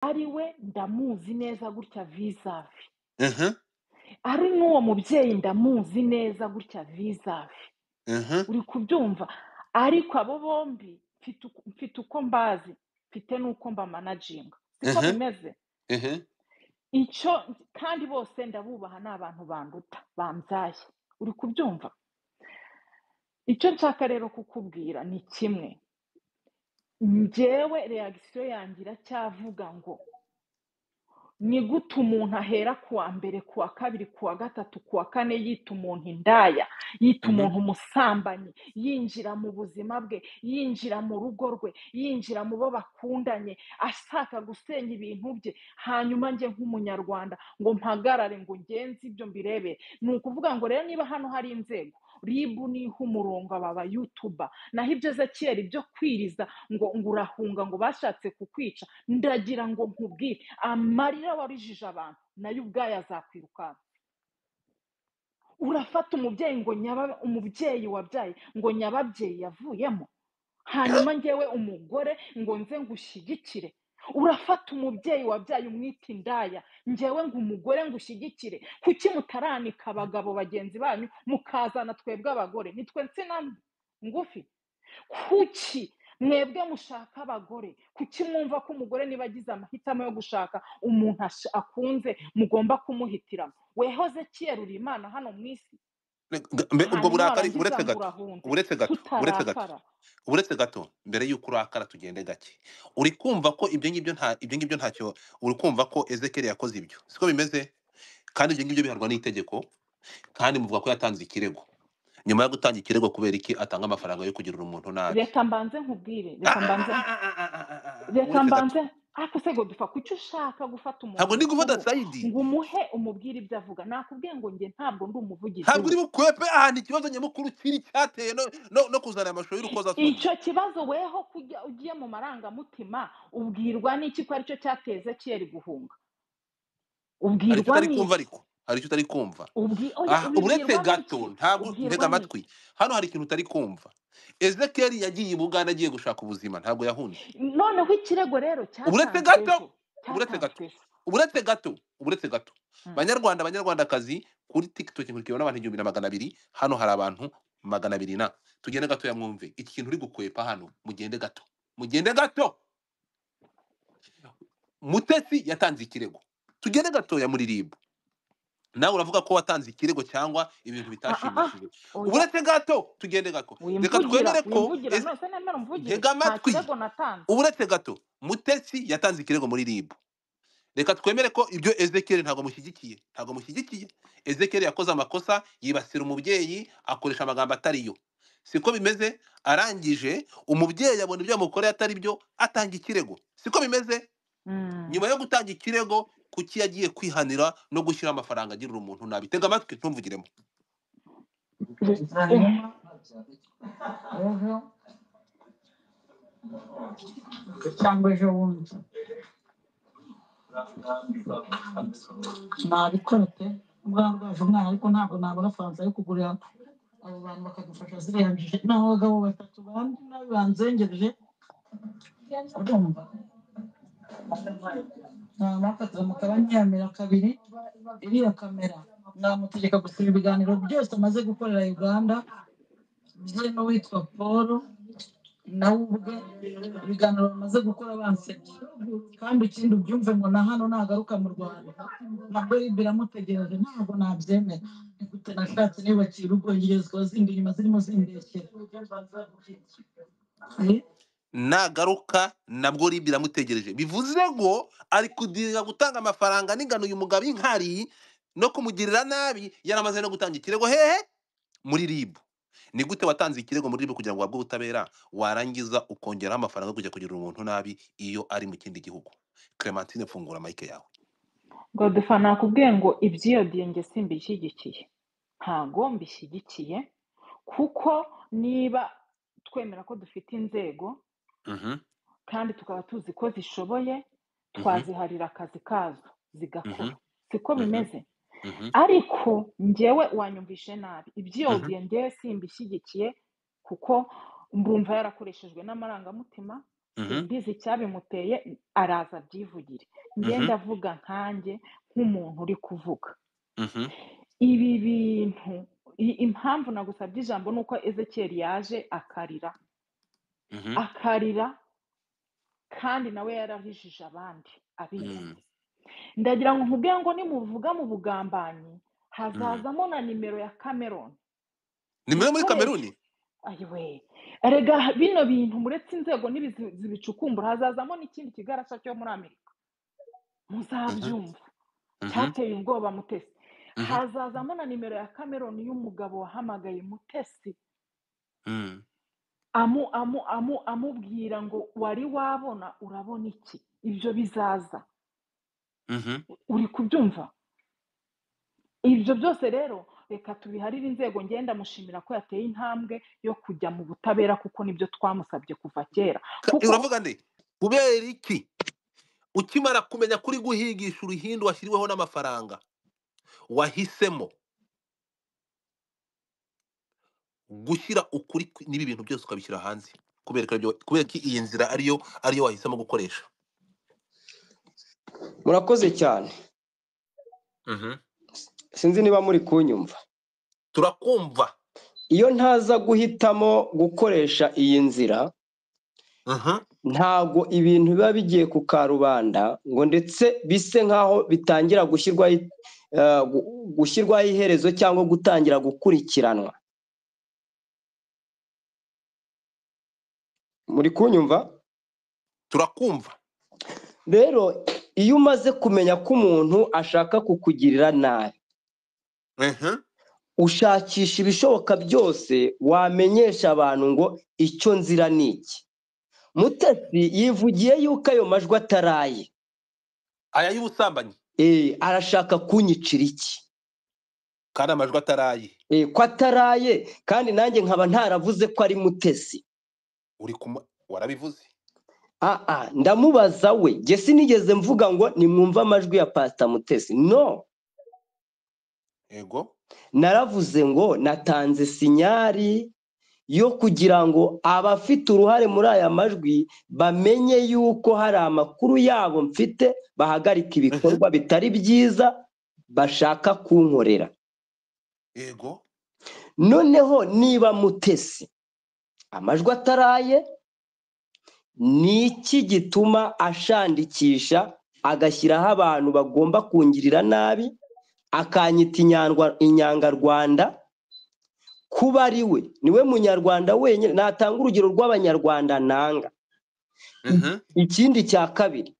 ari we ndamuzi neza gutya vizavi, Mhm. ari n'uwo mubyeyi ndamuzi neza gutya vizavi, Mhm. uri kubyumva? Ariko abo bombi mfite uko mbazi, mfite n'uko mbamanaginga, siko Mhm. bimeze? Mhm. Icyo kandi bose ndabubaha, ni abantu banduta, bambyaye, uri kubyumva? Icyo nshaka rero kukubwira ni kimwe, njyewe reaction yanjye iracyavuga ngo ni gute umuntu ahera ku wa mbere, ku wa kabiri, ku wa gatatu, ku wa kane yita umuntu indaya, yita Mhm. umuntu umusambanyi, yinjira mu buzima bwe, yinjira mu rugo rwe, yinjira mu bo bakundanye, ashaka gusenya ibintu bye, hanyuma njye nk'umunyarwanda ngo mpagarare ngo ngenze ibyo mbirebe. Ni ukuvuga ngo rero niba hano hari inzego, ribu niha umurongo aba bayutuba, naho ibyo Ezekiyeli byo kwiriza ngo urahunga ngo bashatse kukwica, ndagira ngo nkubwire amarira warijije abantu nayo ubwayo azakwirukanka. Urafata umubyeyi ngo umubyeyi wabyaye ngo nyababyeyi yavuyemo, hanyuma njyewe umugore ngo nze ngushyigikire. Urafata umubyeyi wabyaye umwita indaya, njyewe ngo umugore ngushyigikire. Kuki mutaranika abagabo bagenzi banyu mukazana twebwe abagore? Nitwe nsina ngufi? Kuki mwebwe mushaka abagore? Kuki mwumva ko umugore niba agize amahitamo yo gushaka umuntu akunze mugomba kumuhitiramo? Weho Ezekiyeli uri Imana hano mu isi, Ubwo hanyuma burakari warangiza ngo urahunze uretse gato tutarakara. uretse gato mbere y'uko urakara tugende gake, uri kumva ko ibyo ngibyo ntacyo, uri kumva ko Ezekiyeli yakoze ibyo siko bimeze, kandi ibyo ngibyo bihanwa n'itegeko, kandi muvuga ko yatanze ikirego. Nyuma yo gutanga ikirego, kubera iki atanga amafaranga yo kugirira umuntu nabi? Reka mbanze nkubwire, Ah, ah, ah, ah, ah, ah, ah, ah, ah. reka Uretse gato, mbanze ariko se Godfa, kuki ushaka gufata umuntu ntabwo ndi gufata mukuru sayidi, ngo umuhe umubwire ibyo avuga? Nakubwiye ngo njye ntabwo ndi umuvugizi ntabwo we. uri bukwepe ahantu ikibazo nyamukuru kiri cyateye no kuzana amashusho y'urukozasoni. Icyo kibazo weho ugiye mu marangamutima ubwirwa n'iki ko aricyo cyateye Ezekiyeli guhunga? Hari icyo Ubwirwa utari kumva, n'iki? ariko hari icyo utari kumva. Oya, Uretse ubibwirwa gato, n'iki? ntabwo ntega Ubwirwa amatwi, n'iki? hano hari ikintu utari kumva. Ezekiyeli yagiye i Buganda agiye gushaka ubuzima, ntabwo yahunze. Noneho ikirego rero Uburetse cyatanzwe gato, ejo, uburetse gato, cyatanzwe ejo. uburetse gato, uburetse gato. Mm. Banyarwanda, banyarwandakazi, kuri TikTok nkurikiyeho n'abantu 1200, hano hari abantu 200 na. Tugende gatoya mwumve iki kintu uri gukwepa hano, mugende gato, mugende gato. Mutesi yatanze ikirego, tugende gatoya muri RIB. Nawe uravuga ko watanze ikirego cyangwa ibintu bitashimishije. Oya, Uburetse gato, tugende gato. Reka wimvugira, twemere ko wimvugira, none se nemera umvugire, ntega nta amatwi. kirego natanze. Uburetse gato, Mutesi yatanze ikirego muri RIB. Reka twemere ko ibyo Ezekiyeli ntabwo mushyigikiye, ntabwo mushyigikiye. Ezekiyeli yakoze amakosa, yibasira umubyeyi, akoresha amagambo atariyo. Siko bimeze? Arangije umubyeyi abona ibyo yamukoreye atari byo, atanga ikirego. Siko bimeze? Mm. Nyuma yo gutanga ikirego, kuki yagiye kwihanira no gushyira amafaranga agirira umuntu nabi? Tega amatwi ntumvugiremo. hanyuma cyangwa ejo bundi nabikora pe, bwarwaje umwana ariko ntabwo nabona faranga yo kugurira abo bantu bakadufasha ziriya njiji n'abagabo batatu bandi nabi banzengereje, urumva nafatira mu kabanyamira kabiri iriya kamera, namutegeka gusiba ibiganiro byose amaze gukorera Uganda bye n'uwitwa Paul nawe ubwe, ibiganiro bamaze gukora bansebye. Kandi ikindi ubyumve ngo na hano nagaruka mu Rwanda nabwo biramutegereje, ntabwo nabyemera. Ni gute nashatse niyubakiye urugo ngezwa zindi nyuma zirimo zimbeshyera. Nagaruka nabwo RIB iramutegereje, bivuze ngo ari kudirira gutanga amafaranga n'ingano uyu mugabo inkari no kumugirira nabi, yaramaze no gutanga ikirego hehe muri RIB. Ni gute watanze ikirego muri RIB kugira ngo uhabwe ubutabera, warangiza ukongeraho amafaranga yo kujya kugirira umuntu nabi iyo ari mu kindi gihugu? Clementine, fungura mike yawe. Godfa, nakubwiye ngo iby'iyo njye simbishyigikiye, ntago mbishyigikiye, kuko niba twemera ko dufite inzego kandi tukaba tuzi ko zishoboye, twaziharira akazi kazo zigakora, siko bimeze? Ariko njyewe wanyumvishe nabi, iby'iyo njyewe simbishyigikiye, kuko mbumva yarakoreshejwe n'amarangamutima, simbizi icyabimuteye araza abyivugire njye ndavuga nkanjye nk'umuntu uri kuvuga ibi bintu impamvu nagusabye ijambo ni uko Ezekiel yaje akarira kandi nawe yarahijije abandi abizi ndagira ngo nkubwire ngo nimuvuga mu bugambanyi hazazamo na nimero ya Cameroon nimero muri Kameruni ayiwe erega bino bintu muretse inzego zibicukumbura hazazamo n'ikindi kigarasha cyo muri Amerika muzabyumva cyateye ubwoba Mutesi hazazamo na nimero ya Cameroon y'umugabo wahamagaye Mutesi amubwira ngo wari wabona urabona iki ibyo bizaza uri kubyumva ibyo byose rero reka tubiharire inzego ngenda mushimira ko yateye intambwe yo kujya mu butabera kuko nibyo twamusabye kuva kera uravuga nde kubera iki ukimara kumenya kuri guhigisha uruhindu washyiriweho n'amafaranga wahisemo gushyira ukuri n'ibi bintu byose ukabishyira hanze kubera ko iyi nzira ariyo wahisemo gukoresha? murakoze cyane. Sinzi niba muri kunyumva. Turakumva. Iyo ntaza guhitamo gukoresha iyi nzira ntago ibintu biba bigiye ku karubanda ngo ndetse bise nkaho bitangira gushyirwaho iherezo cyangwa gutangira gukurikiranwa. Muri kunyumva? Turakumva. Rero iyo umaze kumenya ko umuntu ashaka kukugirira nabi ushakisha ibishoboka byose wamenyesha abantu ngo icyo nzira ni iki. Mutesi yivugiye yuko ayo majwi ataraye. Aya y'ubusambanyi? Arashaka kunyicira iki? Kandi amajwi ataraye. Ko ataraye kandi nanjye nkaba ntaravuze ko ari Mutesi. Warabivuze? Ndamubaza we. Jye sinigeze mvuga ngo nimwumva amajwi ya Pastor Mutesi. No. Ego. Naravuze ngo natanze sinyari yo kugira ngo abafite uruhare muri aya majwi bamenye yuko hari amakuru yabo mfite bahagarika ibikorwa bitari byiza bashaka kunkorera. Ego. Noneho niba Mutesi amajwi ataraye niki gituma ashandikisha agashyiraho abantu bagomba kungirira nabi akanyita inyangarwanda kuba ari we niwe munyarwanda wenyine. Natanga urugero rw'abanyarwanda nanga. Ikindi cya kabiri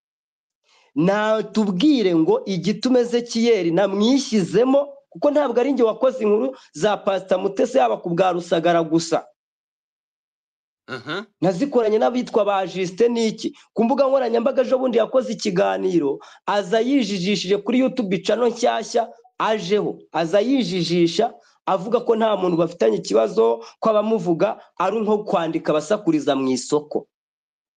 natubwire ngo igitume Ezekiel namwishyizemo kuko ntabwo ari njye wakoze inkuru za Pastor Mutesi yaba ku bwa Rusagara gusa. Nazikoranye n'abitwa ba Justin niki ku mbuga nkoranyambaga ejo bundi yakoze ikiganiro aza yijijishije kuri YouTube channel nshyashya ajeho aza yijijisha avuga ko nta muntu bafitanye ikibazo ko abamuvuga ari nko kwandika basakuriza mu isoko.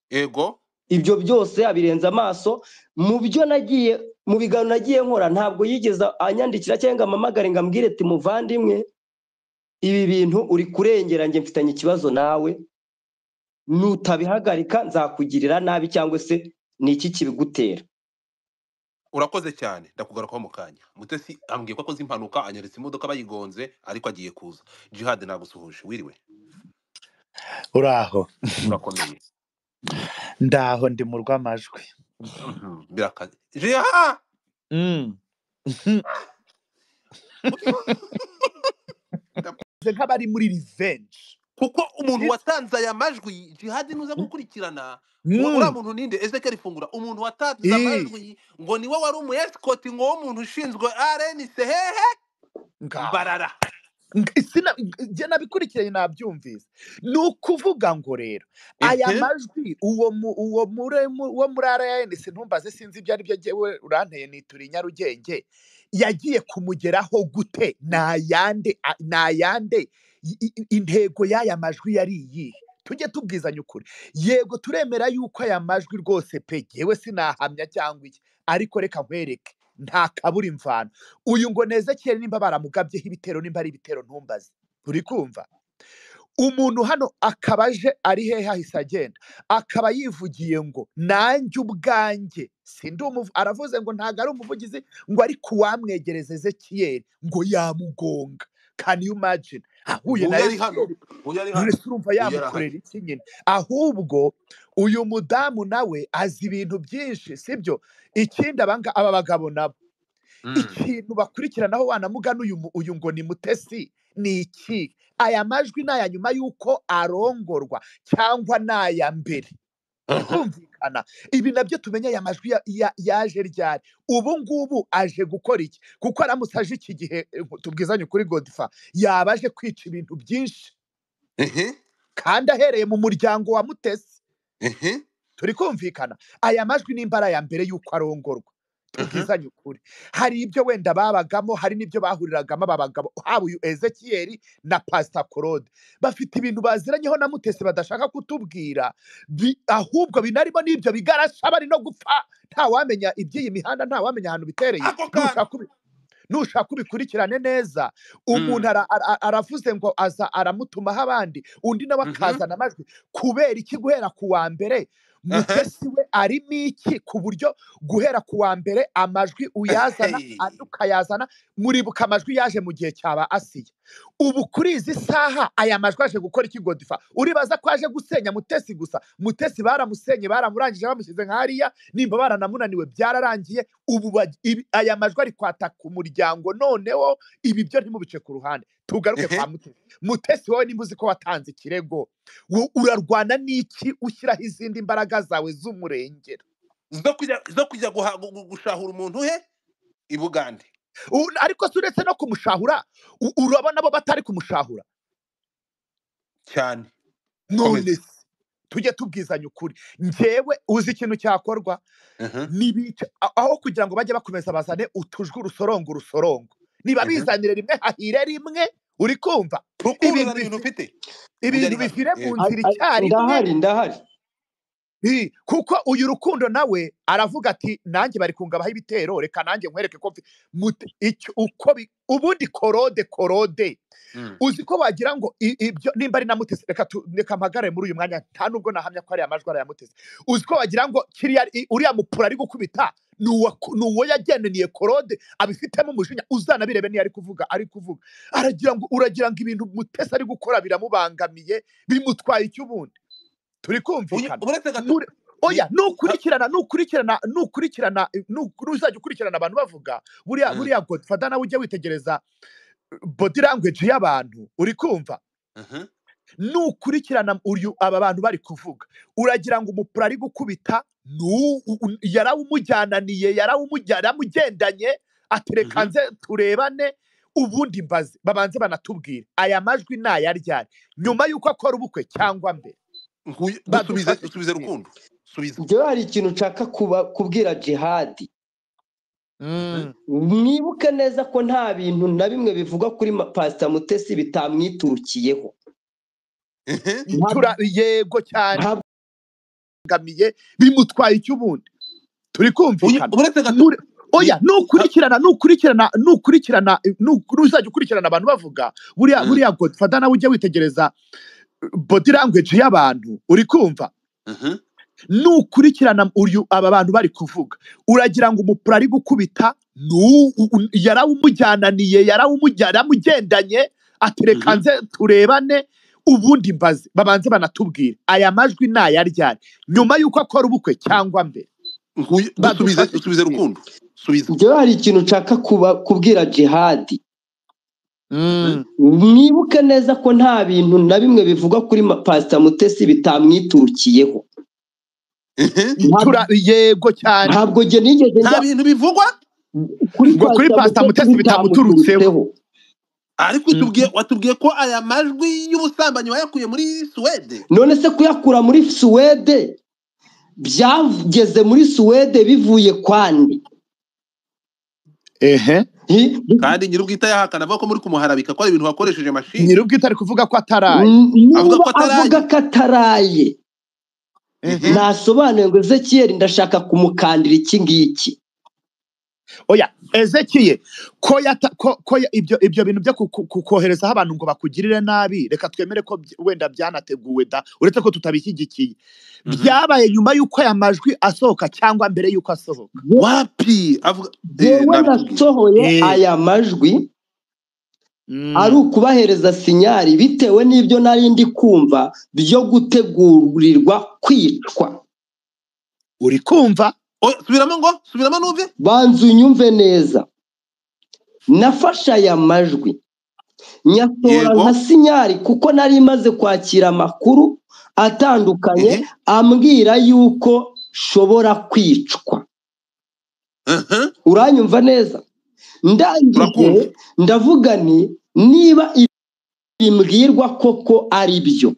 Ego. Ibyo byose abirenza amaso mu byo nagiye mu biganiro nagiye nkora ntabwo yigeze anyandikira cyangwa amamagare ngambwire ati muvandimwe ibi bintu uri kurengera nge mfitanye ikibazo nawe nutabihagarika nzakugirira nabi cyangwa se niki kibigutera. Urakoze cyane ndakugarukaho mu kanya. Mutesi ambwiye ko akoze impanuka anyeretse imodoka bayigonze ariko agiye kuza. Jihad nagusuhuje wiriwe? Uraho? Urakomeye? Ndaho ndi mu rw'amajwi. Birakaze. Jihad! Nk'abari muri revenge. Kuko umuntu watanze aya majwi Jihad nuza gukurikirana uriya muntu ninde Ezekiel Fungura umuntu watanze amajwi ngo niwe wari umu escort ngo w'umuntu ushinzwe RNC hehe Mbarara. Jye nabikurikiranye nabyumvise. Ni ukuvuga ngo rero aya majwi uwo muri RNC ntumbaze sinzi ibyo ari byo jyewe uranteye nituri Nyarugenge yagiye kumugeraho gute nayande intego y'aya majwi yari iyihe? Tujye tubwizanya ukuri. Yego turemera yuko aya majwi rwose pe yewe sinahamya cyangwa iki ariko reka nkwereke nta kabura imvano. Uyu ngo Ezekiel nimba baramugabyeho ibitero nimba ari ibitero ntumbaze. Uri kumva? umuntu hano akaba aje ari hehe ahise agenda akaba yivugiye ngo nanjye ubwanjye aravuze ngo ntabwo ari umuvugizi ngo ariko uwamwegereza Ezekiyeli ngo yamugonga. Can you imagine? Ahuye na Ezekiyeli urumva yamukorera iki nyine? Ahubwo uyu mudamu nawe azi ibintu byinshi, sibyo? Ikindi aba bagabo nabo ikintu bakurikiranaho wanamugana uyu ngo ni Mutesi ni iki? Aya majwi ni aya nyuma y'uko arongorwa cyangwa ni aya mbere? Kumvikana ibi nabyo tumenye aya majwi yaje ryari. Ubu ngubu aje gukora iki? Kuko aramutse aje iki gihe tubwizanye kuri Godfa yaba aje kwica ibintu byinshi kandi ahereye mu muryango wa Mutesi. Turi kumvikana aya majwi nimba ari aya mbere y'uko arongorwa, tubwizanye ukuri hari ibyo wenda babagamo, hari n'ibyo bahuriragamo aba bagabo, haba uyu Ezekiyeli na Pastor Claude bafite ibintu baziranyeho na Mutesi badashaka kutubwira, ahubwo binarimo n'ibyo bigarasha bari no gupfa. Nta wamenya iby'iyi mihanda, nta wamenya ahantu bitereye. Nushaka ubikurikirane neza, umuntu aravuze ngo aza aramutumaho abandi, undi nawe akazana amajwi. Kubera iki guhera ku wa mbere Mutesi we arimo iki ku buryo guhera ku wa mbere amajwi uyazana andi ukayazana? Muribuka amajwi yaje mu gihe cyaba Asiya. Ubu kuri izi saha aya majwi aje gukora iki Godfa? Uribaza ko aje gusenya Mutesi gusa? Mutesi baramusenye, baramurangije, bamushyize nka hariya, nimba baranamunaniwe byararangiye. Ubu aya majwi ari kwataka umuryango. Noneho ibi byo ntimubice ku ruhande, tugaruke kwa Mutesi. Mutesi wowe nimba uzi ko watanze ikirego, urarwana n'iki ushyiraho izindi mbaraga zawe z'umurengero zo kujya gushahura umuntu he i Bugande? Ariko si uretse no kumushahura, urabona bo batari kumushahura cyane. None tujye tubwizanya ukuri, njyewe uzi ikintu cyakorwa nibica aho kugira ngo bajye bakomeza bazane utujwi urusorongo niba bizanire rimwe hahire rimwe. Uri kumva ibintu bifire mu nzira icyarimwe. Ndahari kuko uyu Rukundo nawe aravuga ati nanjye bari kungabaho ibitero, reka nanjye nkwereke ko ubundi korode uzi ko wagira ngo ibyo nimba ari na Mutesi. Reka mpagare muri uyu mwanya, nta nubwo nahamya ko ari amajwi ari aya Mutesi. Uzi ko wagira ngo uriya mupura ari gukubita nuwo yageneniye korode abifitemo umujinya. Uzanabirebe niyo ari kuvuga uragira ngo ibintu Mutesi ari gukora biramubangamiye, bimutwaye icyo ubundi. Turi kumvikana oya, nukurikirana uzajya ukurikirana abantu bavuga buriya Godfather nawe ujya witegereza body language y'abantu. Uri kumva nukurikirana aba bantu bari kuvuga, uragira ngo umupura ari gukubita yarawumujyananiye, yaramugendanye, atereka nze turebane ubundi babanze banatubwire aya majwi ni aya ryari, nyuma y'uko akora ubukwe cyangwa mbere? Subize Rukundo, subize. Njyewe hari ikintu nshaka kubwira Jihadi. Mwibuke neza ko nta bintu na bimwe bivugwa kuri Pastor Mutesi bitamwiturukiyeho. Yego cyane, ngamiye bimutwaye icyo ubundi. Turi kumvikana oya, nukurikirana uzajya ukurikirana abantu bavuga buriya Godfather nawe ujya witegereza body language y'abantu. Uri kumva nukurikirana aba bantu bari kuvuga, uragira ngo umupura ari gukubita yarawumujyananiye, yaramugendanye, atereka nze turebane ubundi babanze banatubwire aya majwi ni aya ryari, nyuma y'uko akora ubukwe cyangwa mbere? Subize Rukundo, subize. Njyewe hari ikintu nshaka kubwira Jihadi. Mwibuke neza ko nta bintu na bimwe bivugwa kuri Pastor Mutesi bitamwiturukiyeho. Yego cyane, ntabwo nge nigeze nta bintu bivugwa kuri Pastor Mutesi bitamuturutseho. Ariko watubwiye ko aya majwi y'ubusambanyi wayakuye muri Suwede. None se kuyakura muri Suwede byageze muri Suwede bivuye kwandi? Kandi nyirubwite yahakana avuga ko muri kumuharabika ko ari ibintu wakoresheje mashini. Nyirubwite ari kuvuga ko ataraye, avuga ko ataraye. Nasobanuye ngo Ezekiyeli ndashaka kumukandira iki ngiki. oya Ezekiye ko ibyo bintu byo koherezaho abantu ngo bakugirire nabi, reka twemere ko wenda byanateguwe da, uretse ko tutabishyigikiye. Byabaye nyuma y'uko aya majwi asohoka cyangwa mbere y'uko asohoka? Wapi avuga yewe nasohoye aya majwi ari ukubahereza sinyari bitewe n'ibyo nari ndi kumva byo gutegurirwa kwicwa. Uri kumva? Subiramo numve. Banza unyumve neza. Nafashe aya majwi nyatora nka sinyari kuko nari maze kwakira amakuru atandukanye ambwira yuko shobora kwicwa. Uranyumva neza? Ndangije ndavuga nti niba ibimbwirwa koko ari byo,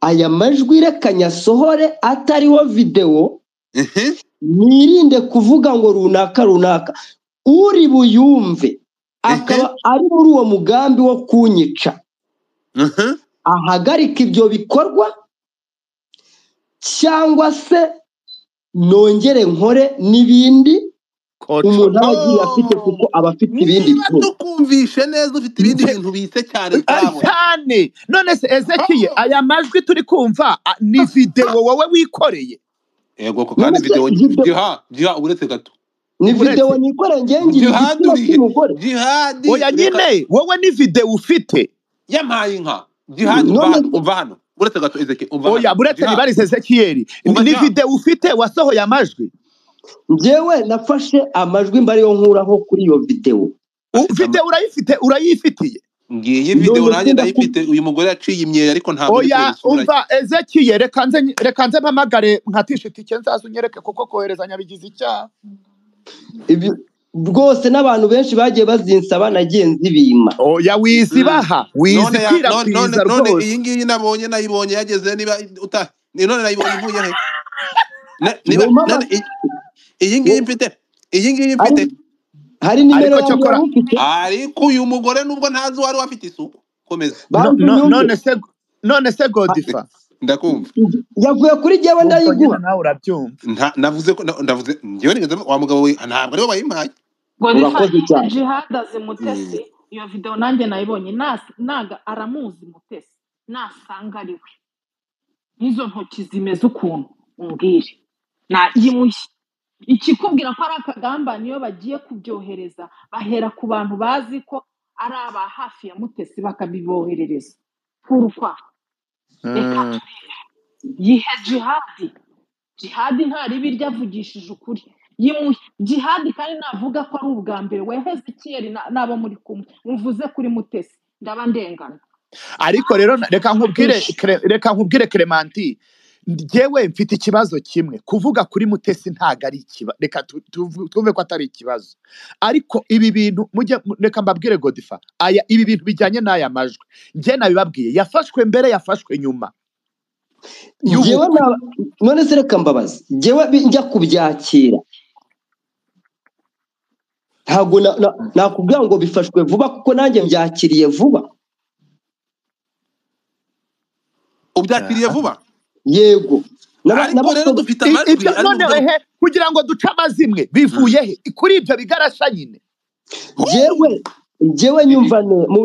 aya majwi reka nyasohore atariho video, nirinde kuvuga ngo runaka uri buyumve akaba ari muri uwo mugambi wo kunyica, ahagarika ibyo bikorwa cyangwa se nongere nkore n'ibindi umuntu agiye afite kuko aba afite ibindi bintu. Tukumvishe neza ufite ibindi bintu bise cyane byabo cyane. None se Ezekiye aya majwi turi kumva ni video wowe wikoreye? Yego ko kandi video jiha uretse gato. Ni video nikoreye ngengira igitsina cy'umugore. Jihadi. Oya nyine wowe ni video ufite? Yampaye inka. Jihadi umva hano. Uretse gato Ezekiye umva. Oya buretse nibarize Ezekiel. Ni video ufite wasohoye amajwi? Njyewe nafashe amajwi mbariyo nkuraho kuri iyo video. Video urayifitiye? Ngiye video nanjye ndayifite. Uyu mugore yaciye imyera ariko ntabwo oya umva Ezekiel reka nze mpamagare nkatisha itike nzaza unyereke kuko koherezanya bigize icyaha. Ibi rwose n'abantu benshi bagiye bazinsaba nagiye nzibima. Oya wizibaha wizikwirakwiza rwose. None iyi ngiyi nayibonye yageze niba none nayibonye mvuye he? Iyi ngiyi mfite hari nimero cyokora ariko uyu mugore nubwo ntazi wari wafite isuku. Komeza. None se Godifa ndakumva yavuye kuri jewe ndayiguha nawe urabyumva. Navuze ko ndavuze njyewe nigeze wa mugabo we ntabwo ariwe bayimpaye. Godifa Jihad Mutesi iyo video nanjye nayibonye naga aramuzi Mutesi nasanga ari we nizo ntoki zimeze ukuntu umbwire na yimushye ikikubwira ko ari akagamba niyo bagiye kubyohereza bahera ku bantu bazi ko ari aba hafi ya Mutesi bakabiboherereza kurukwa reka yihe Jihad ntari birya avugishije ukuri Jihad kandi navuga ko ari ubwa mbere weheze Ezekiel nabo muri kumwe muvuze kuri Mutesi ndaba ndengana. Ariko rero reka nkubwire Clementine njyewe mfite ikibazo kimwe kuvuga kuri Mutesi ntago ari ikibazo, reka tuve ko atari ikibazo, ariko ibi bintu reka mbabwire Godifa ibi bintu bijyanye n'aya majwi njye nabibabwiye yafashwe mbere yafashwe nyuma. None se reka mbabaza njyewe njya kubyakira ntabwo nakubwira ngo bifashwe vuba kuko nanjye mbyakiriye vuba. Ubyakiriye vuba? Yego. Ariko rero dufite amajwi none kugira ngo duce amazimwe bivuye he kuri ibyo bigarasha nyine? Njyewe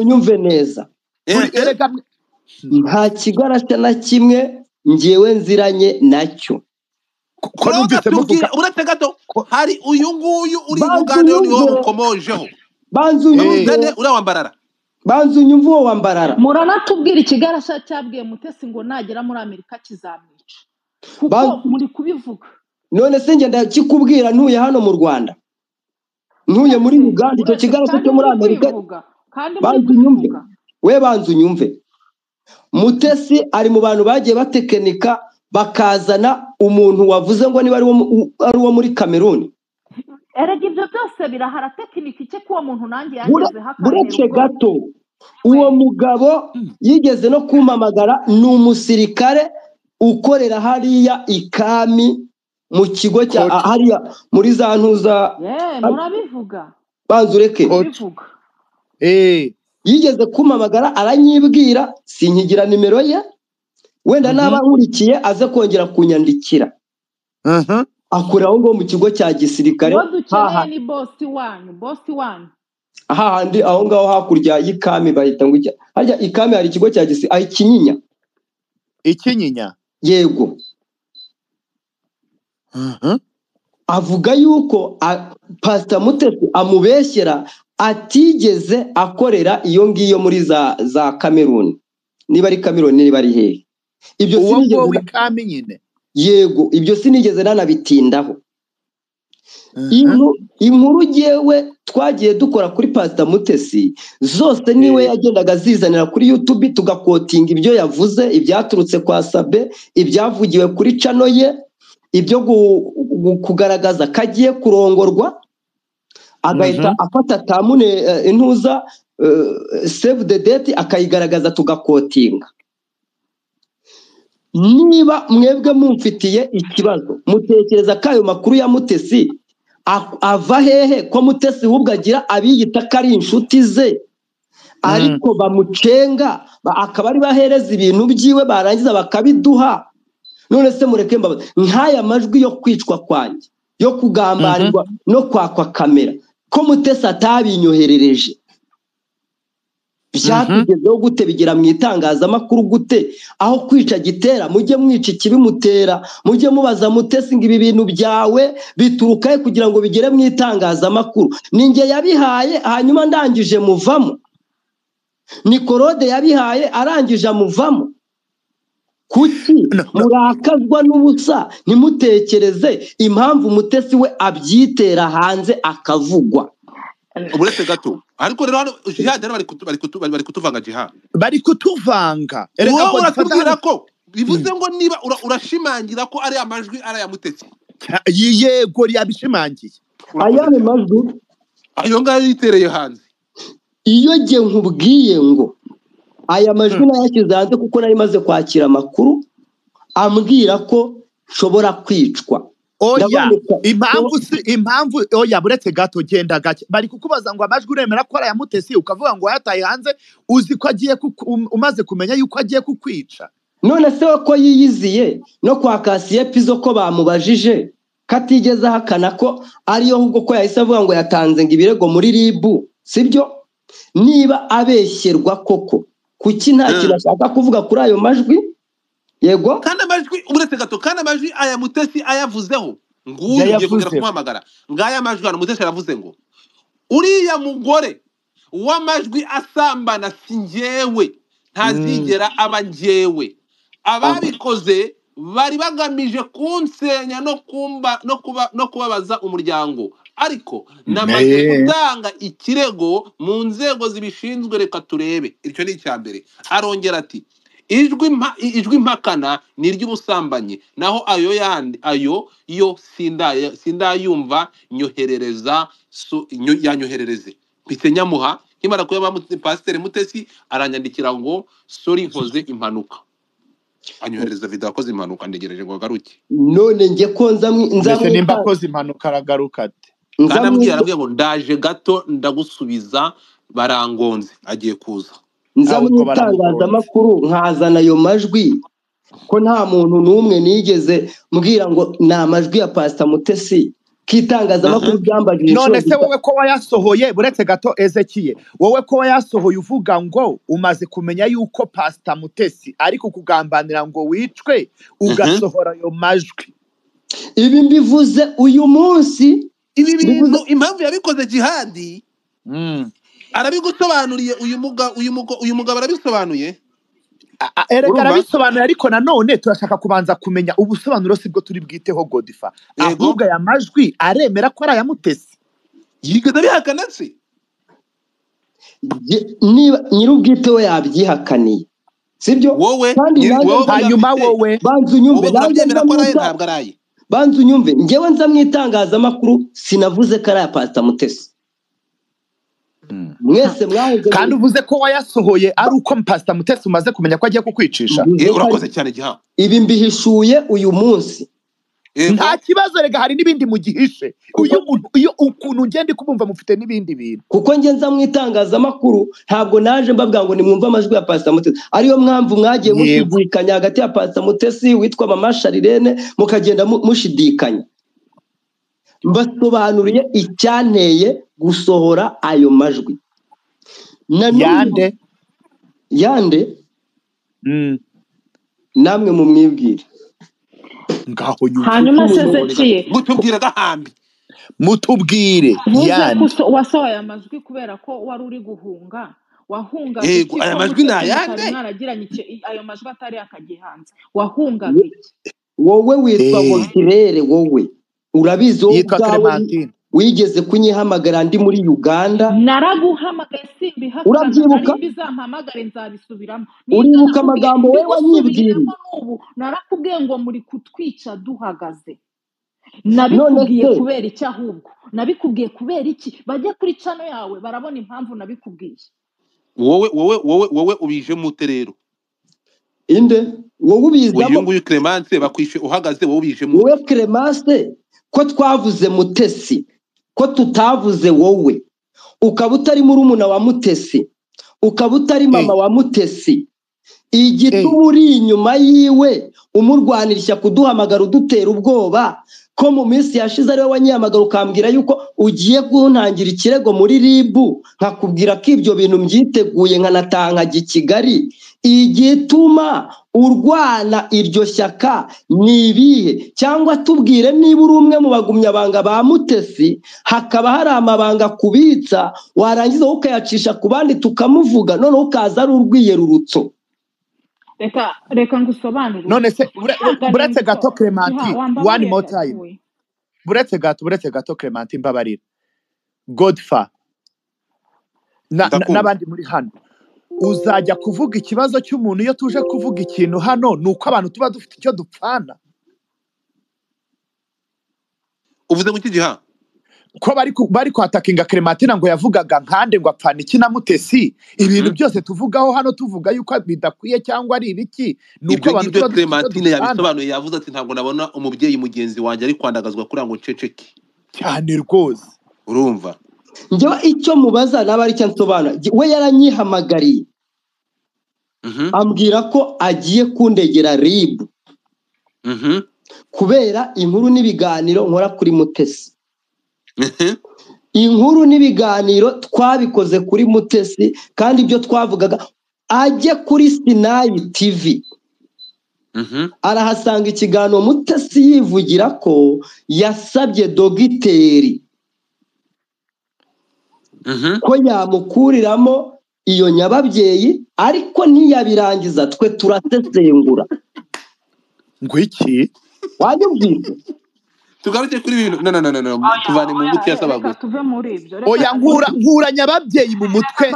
nyumve neza. Nta kigarasha na kimwe njyewe nziranye nacyo. Uretse gato hari uyu nguyu uri kuganira niwo mukomojeho. Banza unyumve urawambarara. Banza unyumve uwo wambarara. Muranatubwira ikigarasha cyabwiye Mutesi ngo nagera muri Amerika kizamwica. Kuko muri kubivuga. None se njye ndakikubwira ntuye hano mu Rwanda. Ntuye muri Uganda icyo kigarasha cyo muri Amerika. Banza unyumve. We banza unyumve. Mutesi ari mu bantu bagiye batekenika bakazana umuntu wavuze ngo niba ari uwo muri Cameroon. Erega ibyo byose birahara tekiniki cye kuwo muntu nanjye yageze buretse gato uwo mugabo yigeze no kumamagara ni umusirikare ukorera hariya ikami mu kigo cya hariya muri za ntuza. murabivuga banza ureke yigeze kumamagara aranyibwira sinkigira nimero ye wenda naba nkurikiye aze kongera kunyandikira. akorera aho ngaho mu kigo cya gisirikare uwo dukeneye ni bosi wanyu hahandi aho ngaho hakurya y'ikami bahita ngo harya ikami hari ikigo cya gisirikare Ikinyinya yego. Avuga yuko Pastor Mutesi amubeshyera atigeze akorera iyo ngiyo muri za Cameroon, niba ari Cameroon niba ari hehe. Ibyo sinigeze ikami nyine. Yego, ibyo sinigeze nanabitindaho. Inkuru jewe twagiye dukora kuri Pastor Mutesi zose niwe yagendaga zizanira kuri YouTube tugakotinga ibyo yavuze, ibyaturutse kwa Sabe, ibyavugiwe kuri channel ye, ibyo kugaragaza kagiye kurongorwa, agahita afata tamune intuza save the date akayigaragaza tugakotinga. Niba mwebwe mumfitiye ikibazo mutekereza ko ayo makuru ya Mutesi ava hehe, ko Mutesi ahubwo agira abiyita ko ari inshuti ze ariko bamucenga akaba ari bahereza ibintu byiwe barangiza bakabiduha. None se mureke mbabaza, nk'aya majwi yo kwicwa kwanjye, yo kugambanirwa no kwakwa kamera, ko Mutesi atabinyoherereje, byatugezeho gute bigera mu itangazamakuru gute? Aho kwica gitera mujye mwica ikibimutera, mujye mubaza Mutesi ngo ibi bintu byawe biturukaye kugira ngo bigere mu itangazamakuru. Ninjye yabihaye hanyuma ndangije muvamo, Nikorode yabihaye arangije amuvamo. Kuki murakazwa n'ubusa ntimutekereze impamvu Mutesi we abyitera hanze akavugwa? Uretse gato ariko rero hano Jihad bari kutuvanga Jihad, bari kutuvanga. Wowe uratubwira ko bivuze ngo niba urashimangira ko ari amajwi ari aya Mutesi. Yego yabishimangiye. Ayane majwi ayo ngayo yitereye hanze. Iyo nge nkubwiye ngo aya majwi nayashyize hanze kuko nari maze kwakira amakuru ambwira ko nshobora kwicwa. Oya, impamvu oya buretse gato genda gake. Bari kukubaza ngo amajwi uremera ko ari aya Mutesi ukavuga ngo yataye hanze, uzi ko agiye umaze kumenya yuko agiye kukwica. None se ko yiyiziye no kwa Kasiye Pizo ko bamubajije katigeze hakana ko ariyo ahubwo ko yahise avuga ngo yatanze ngo ibirego muri RIB, sibyo? Niba abeshyerwa koko kuki nta kintu ashaka kuvuga kuri ayo majwi? Yego, kandi amajwi uretse gato, kandi amajwi aya Mutesi ayavuzeho nguyu ugiye kongera kumuhamagara ngaya majwi hano Mutesi aravuze ngo uriya mugore w'amajwi asambana si njyewe, ntazigera aba njyewe, ababikoze bari bagamije kunsenya no kubabaza umuryango, ariko namaze gutanga ikirego mu nzego zibishinzwe, reka turebe. Icyo ni icyambere. Arongera ati ijwi mpakana ni iry'ubusambanyi, naho ayo yo sindayumva, nyoherereza yanyoherereze. Mpise nyamuha nkimara kuba Pasiteri Mutesi aranyandikira ngo sorry nkoze impanuka, anyohereza video akoze impanuka, ndegereje ngo agaruke. None nge ko ndetse nimba akoze impanuka aragaruka ate? Kandi arambwira ngo ndaje gato ndagusubiza, barangonze agiye kuza. Nza mu itangazamakuru nkazana ayo majwi ko nta muntu n'umwe nigeze mbwira ngo ni amajwi ya Pastor Mutesi, kitangazamakuru byambagije. None se wowe ko wayasohoye buretse gato Ezekiye, wowe ko wayasohoye uvuga ngo umaze kumenya yuko Pastor Mutesi ariko kugambanira ngo wicwe ugasohora ayo majwi, ibi mbivuze uyu munsi, ibi bintu impamvu yabikoze Jihadi arabigusobanuriye. uyu mugabo arabisobanuye, erega arabisobanuye, ariko nanone turashaka kubanza kumenya ubusobanuro sibwo turi bwiteho Godifa. Ahubwo aya majwi aremera ko ari aya Mutesi, yigeze abihakana se? Niba nyir'ubwite we yabyihakaniye, sibyo? Hanyuma wowe banzu nyumve, banzu nyumve, ngewe nza mu itangazamakuru sinavuze ko ari aya Pastor Mutesi. Mwese mwahoze kandi uvuze ko wayasohoye ari uko Pastor Mutesi umaze kumenya ko agiye kukwicisha. Urakoze cyane Giha. Ibi mbihishuye uyu munsi. Nta kibazo, rega hari n'ibindi mu gihishe. Iyo ukuntu ngende kubumva mufite n'ibindi bintu. Kuko ngenza mu itangazamakuru ntabwo naje mbabwira ngo nimwumva amajwi ya Pastor Mutesi. Ariyo mpamvu mwagiye mushidikanya hagati ya Pastor Mutesi witwa Mama Sharirene, mukagenda mushidikanya. mbasobanuriye icyanteye gusohora ayo majwi. Yande namwe mu mwibwire. Ngaho yuko hanyuma Sezekiye mutubwire gahambi. Mutubwire Yande wasohoye amajwi kubera ko wari uri guhunga. Wahungaga iki aya ko majwi mutari nayande mwaragiranye ayo majwi atari akagihanze. Wahungaga iki? Wowe witwa ngo Kirere, wowe urabizi wowe ubwawe wigeze kunyihamagara ndi muri Uganda. Naraguhamagaye simbihakana. Urabyibuka? Nari bizampamagare nzabisubiramo. Uribuka amagambo wowe wanyibwiriye? Narakubwiye ngo muri kutwica duhagaze. Nabikubwiye kubera iki ahubwo? Nabikubwiye kubera iki? Bajye kuri channel yawe barabona impamvu nabikubwiye. Wowe ubije mute rero? Inde wowe ubizamo? Uyu nguyu Clemence bakwishe uhagaze, wowe ubije mute? Wowe Clemence ko twavuze Mutesi, ko tutavuze wowe, ukaba utari murumuna wa Mutesi, ukaba utari mama wa Mutesi, igituma uri inyuma yiwe umurwanirishya kuduhamagara udutera ubwoba ko mu minsi yashize ariwe wanyihamagara ukambwira yuko ugiye kuntangira ikirego muri RIB, nkakubwira ko ibyo bintu mbyiteguye nkanatanga i Kigali. Igituma urwana iryo shyaka nibihe? Cyangwa tubwire niba uri umwe mu bagumyabanga ba Mutesi hakaba hari amabanga kubitsa warangiza ukayacisha ku bandi tukamuvuga none ukaza ari urwiyerurutso. Reka ngusobanurire. None se buretse gato Clementine, one more time. Buretse gato Clementine mbabarira. Godfa n'abandi muri hano uzajya kuvuga ikibazo cy'umuntu iyo tuje kuvuga ikintu hano nuko abantu tuba dufite icyo dupfana. Uvuze ngo iki giha? Ko bari kwatakinga Clementine ngo yavugaga nkande ngo apfana iki na Mutesi, ibintu byose tuvugaho hano tuvuga yuko bidakwiye cyangwa ari ibiki, nuko abantu tuba dufite Clementine yabisobanuye, yavuze ati ntabwo nabona umubyeyi mugenzi wanjye ari kwandagazwa kuri ngo ceceke cyane rwose. Urumva njyewe icyo mubaza naba ari cyo nsobanura. We yaranyihamagariye ambwira ko agiye kundegera RIB kubera inkuru n'ibiganiro nkora kuri Mutesi. Inkuru n'ibiganiro twabikoze kuri Mutesi kandi ibyo twavugaga ajye kuri Sinayi TV arahasanga ikiganiro Mutesi yivugira ko yasabye dogiteri ko yamukuriramo iyo nyababyeyi ariko ntiyabirangiza. Twe turasesengura ngo iki wanyubwira tugaruke kuri ibintu no tuvane mu nguti yasabaga tuve muri ibyo. Oya nkura nyababyeyi mu mutwe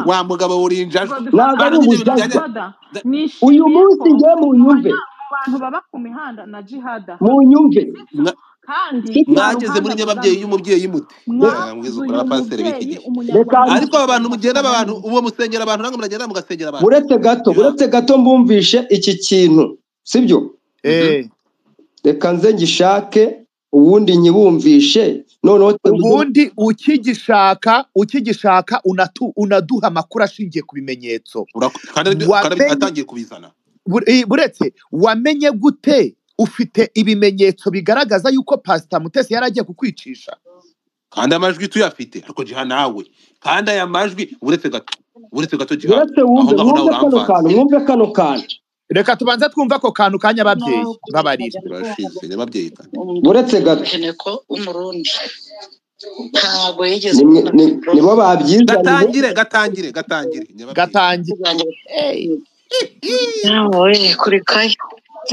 wa mugabo urinja uyu munsi ngiye mu nyumve abantu baba ku mihanda na jihada mu nyumve kandi mwageze muri nyababyeyi y'umubyeyi mute mwiza ukora pasere biki ariko abantu mugenda abantu uwo musengera abantu nange muragenda mugasengera abantu. Buretse gato mbumvishe iki kintu sibyo? Reka nze ngishake ubundi nyibumvishe noneho ubundi ukigishaka unaduha amakuru ashingiye ku bimenyetso kandi atangiye kubizana. Buretse wamenye gute ufite ibimenyetso bigaragaza yuko Pastor Mutesi yaragiye kukwicisha? Kandi amajwi tuyafite ariko jiha nawe kandi aya majwi buretse gato jiha mwumve kano kantu. Reka tubanze twumva ko kantu kanya babyeyi babarira turashize nyababyeyi buretse gato ko umurundi ntabwo yigeze nibo babyizanye. gatangire nawe kuri kayo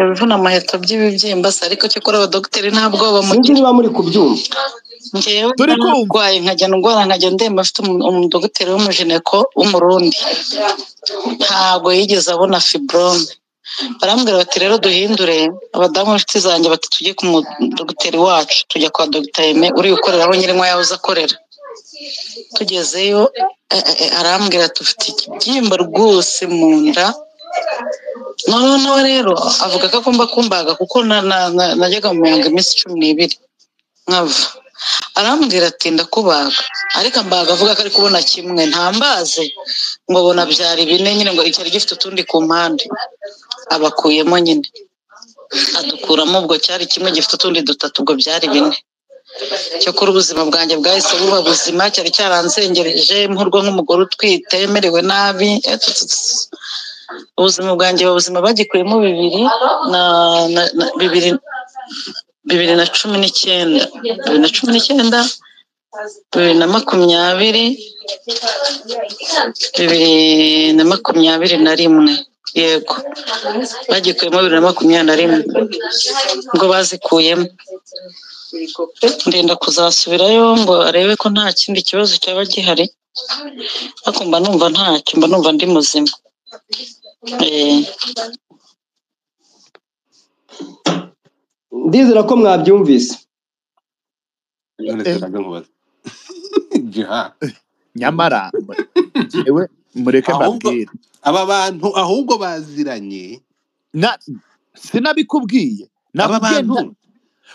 bivuna amaheto by'ibibyimba se ariko cyo kora abadogiteri ntabwo bamugira. Niba muri kubyumva njyewe narwaye nkajya ndemba afite umudogiteri w'umujeneko w'umurundi ntabwo yigeze abona fibrome. Barambwira bati rero duhindure abadamu b'inshuti zanjye bati tujye ku mudogiteri wacu, tujya kwa Dr. Aime uri gukoreraho Nyirinkwaya yahoze akorera. Tugezeyo arambwira tufite ikibyimba rwose mu nda. Noneho rero avuga ko agomba kumbaga kuko najyaga mu mihango iminsi 12 nkava. Arambwira ati ndakubaga ariko ambaga avuga ko ari kubona kimwe ntambaze ngo abona byari bine nyine ngo icyari gifite utundi ku mpande abakuyemo nyine. adukuramo ubwo cyari kimwe gifite utundi dutatu ubwo byari bine cyo kuri ubuzima bwanjye bwahise buba buzima cyari cyaranzengereje mpurwa nk'umugore utwite merewe nabi ubuzima bwanjye ubuzima bagikuyemo bibiri na cumi n'icyenda 2021 yego bagikuyemo 2021 ngo bazikuyemo ndenda kuzasubirayo ngo arebe ko nta kindi kibazo cyaba gihari ariko mba numva ndi muzima ndizera ko mwabyumvise nyamara jewe mureke mbabwire aba bantu ahubwo baziranye sinabikubwiye nababwiye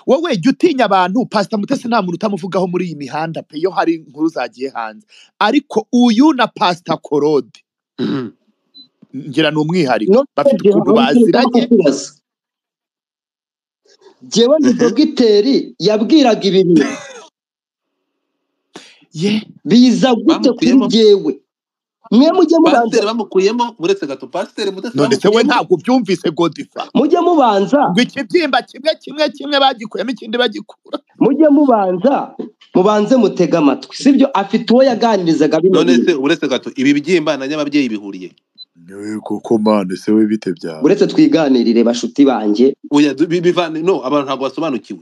wowe jya utinya abantu Pastor Mutesi nta muntu utamuvugaho muri iyi mihanda pe iyo hari inkuru zagiye hanze ariko uyu na Pastor Korode ngira ni umwihariko bafite ukuntu baziranye jewe ni dogiteri yabwiraga ibintu biza gute kuri jewe mwe mujye mubanza bamukuyemo uretse gato Pastor Mutesi none se we ntabwo byumvise Godfather mujye mubanza ngo ikibyimba kimwe bagikuyemo ikindi bagikura mujye mubanze mutega amatwi sibyo afite uwo yaganirizaga bino none se uretse gato ibi bibyimba na nyababyeyi bihuriye kuko mane se we bite byawe uretse twiganirire bashuti banje oya bivane no abantu ntabwo basobanukiwe